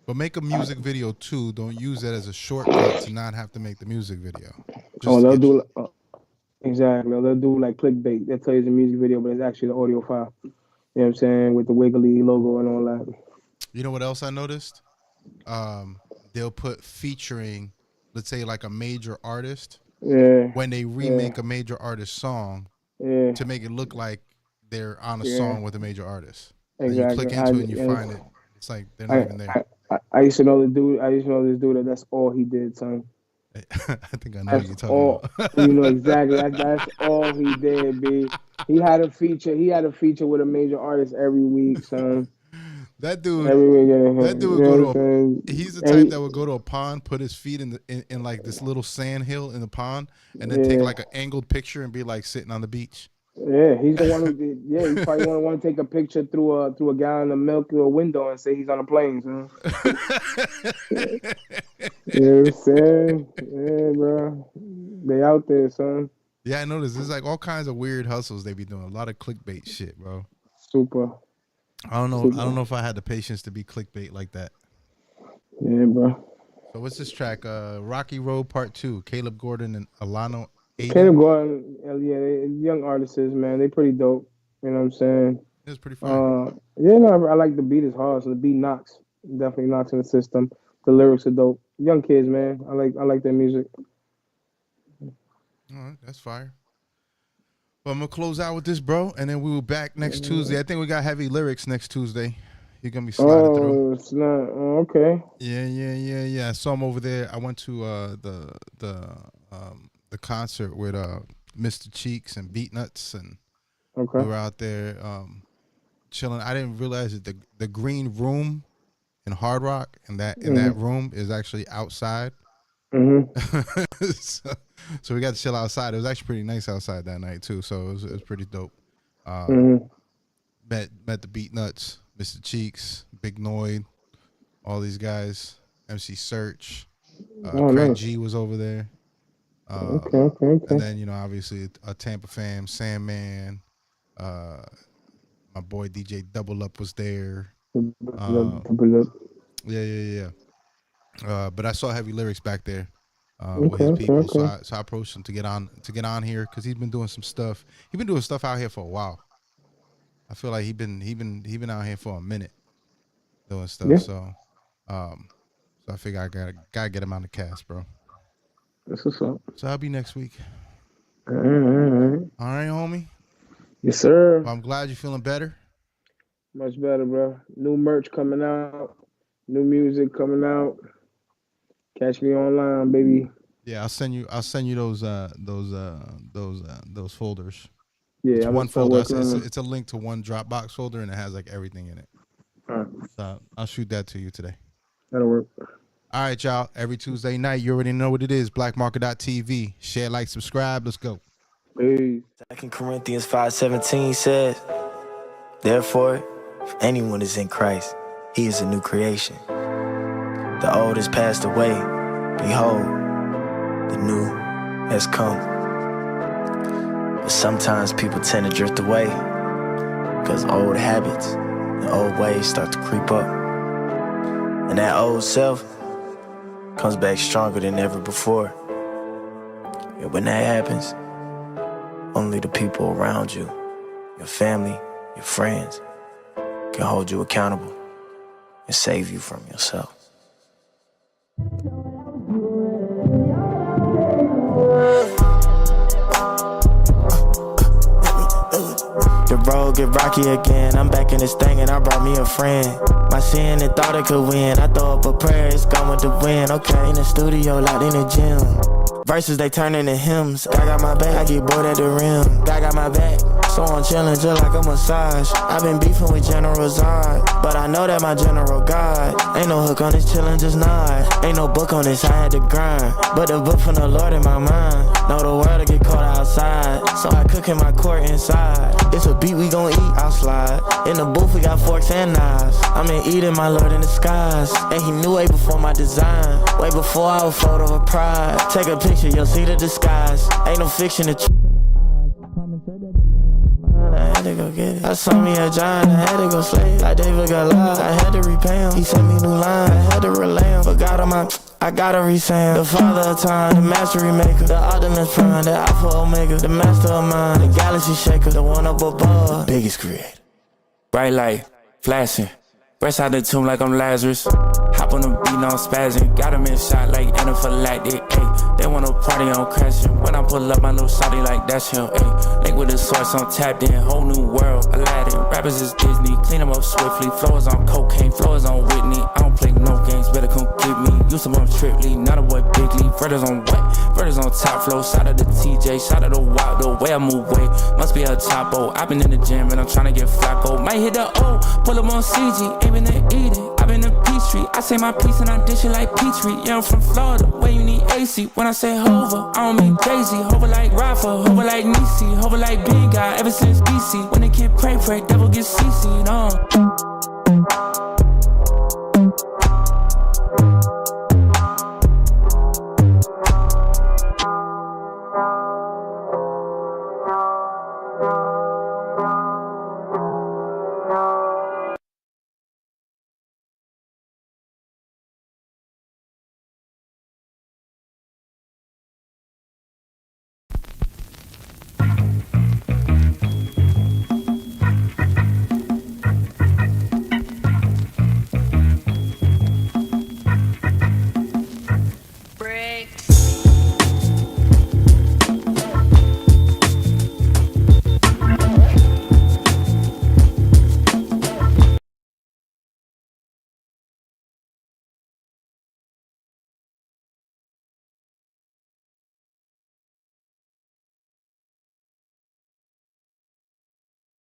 But make a music video too. Don't use that as a shortcut to not have to make the music video. They'll do exactly. They'll do like clickbait. They'll tell you it's a music video, but it's actually the audio file. You know what I'm saying? With the wiggly logo and all that. You know what else I noticed? They'll put featuring, let's say like a major artist. Yeah. When they remake a major artist song, to make it look like they're on a song with a major artist. Exactly. And you click into it and you find it. It's like they're not even there. I used to know the dude. I used to know this dude that's all he did, son. I think I know what you're talking about. You know exactly. That's all he did, B. He had a feature with a major artist every week, son. That dude. Every week, that dude would go to. He's the type that would go to a pond, put his feet in like this little sand hill in the pond, and then take like an angled picture and be like sitting on the beach. Yeah, he's the one who. Yeah, he probably want to take a picture through a gallon of milk through a window and say he's on a plane, son. You know what I'm saying? Yeah, bro. They out there, son. Yeah, I noticed. There's like all kinds of weird hustles they be doing. A lot of clickbait shit, bro. Super. I don't know if I had the patience to be clickbait like that. Yeah, bro. So what's this track? Rocky Road Part 2. Caleb Gordon and Alano Aiden. Caleb Gordon, yeah, they young artists, man. They pretty dope. You know what I'm saying? It's pretty fun. Yeah, no, I like the beat is hard, so the beat knocks. Definitely knocks in the system. The lyrics are dope. Young kids, man. I like their music. All right, that's fire. Well, I'm gonna close out with this, bro, and then we will back next Tuesday. I think we got heavy lyrics next Tuesday. You're gonna be sliding through. It's not okay. Yeah. So I'm over there. I went to the concert with Mr. Cheeks and Beat Nuts, and we were out there chilling. I didn't realize that the green room in Hard Rock and that room is actually outside. So we got to chill outside. It was actually pretty nice outside that night too. So it was pretty dope. Met the Beat Nuts, Mr. Cheeks, Big Noid, all these guys. MC Search, Craig nice. G was over there. Okay. And then Obviously a Tampa fam, Sandman, my boy DJ Double Up was there. Yeah. But I saw Heavy Lyrics back there with his people, so I approached him to get on here because he's been doing some stuff. He's been doing stuff out here for a while. I feel like he been out here for a minute doing stuff. Yeah. So I figure I gotta get him on the cast, bro. That's what's up. So I'll be next week. All right, homie. Yes, sir. Well, I'm glad you're feeling better. Much better, bro. New merch coming out. New music coming out. Catch me online, baby. Yeah, I'll send you those folders. Yeah, it's one folder. It's a link to one Dropbox folder, and it has like everything in it. All right. So I'll shoot that to you today. That'll work. All right, y'all. Every Tuesday night, you already know what it is. Blackmarket.tv. Share, like, subscribe. Let's go. Peace. 2 Corinthians 5:17 says, therefore, if anyone is in Christ, he is a new creation. The old has passed away. Behold, the new has come. But sometimes people tend to drift away because old habits and old ways start to creep up. And that old self comes back stronger than ever before. And when that happens, only the people around you, your family, your friends, can hold you accountable and save you from yourself. The road get rocky again. I'm back in this thing and I brought me a friend. My sin and thought it could win. I throw up a prayer, it's gone with the wind. Okay, in the studio, locked in the gym. Verses they turn into hymns. God got my back, I get bored at the rim. God got my back, so I'm chillin' just like a massage. I've been beefing with General Zod, but I know that my general God. Ain't no hook on this, chillin', just nod. Ain't no book on this, I had to grind. But the book from the Lord in my mind. Know the world to get caught outside, so I cook in my court inside. It's a beat we gon' eat, I'll slide. In the booth we got forks and knives. I'm in Eden, my Lord in the skies. And he knew way before my design, way before I was photo of pride. Take a picture, you'll see the disguise. Ain't no fiction to I had to go get it. I saw me a giant, I had to go slay it. Like David Goliath, I had to repay him. He sent me new line, I had to relay him. But God on my, I gotta re-say him. The father of time, the mastery maker, the Optimus Prime, the Alpha Omega, the master of mind, the galaxy shaker, the one up above, the biggest creator. Bright light, flashing, fresh out the tomb like I'm Lazarus. Hop on the beat, no spazzing. Got him in shot like anaphylactic, ayy. They wanna party on crashing. When I pull up, my little shawty like that's him, ayy. Link with the source, I'm tapped in. Whole new world, Aladdin. Rappers is Disney, clean them up swiftly. Floors on cocaine, floors on Whitney. I don't play no games, better come get me. Used to bump Tripley, not a boy Bigly. Brothers on what? Brothers on top flow. Shout out to TJ, shout out to Wild, the way I move weight. Must be a topo. I've been in the gym and I'm trying to get Flacco. Might hit the O, pull up on CG, aiming to eat it. I've been to Peachtree, I say my piece and I dish it like Petrie. Yeah, I'm from Florida, where you need AC. When I say hover, I don't mean Jay-Z. Hover like Rafa, hover like Nisi, hover like Big Guy ever since BC. When the kid pray, devil get CC, no.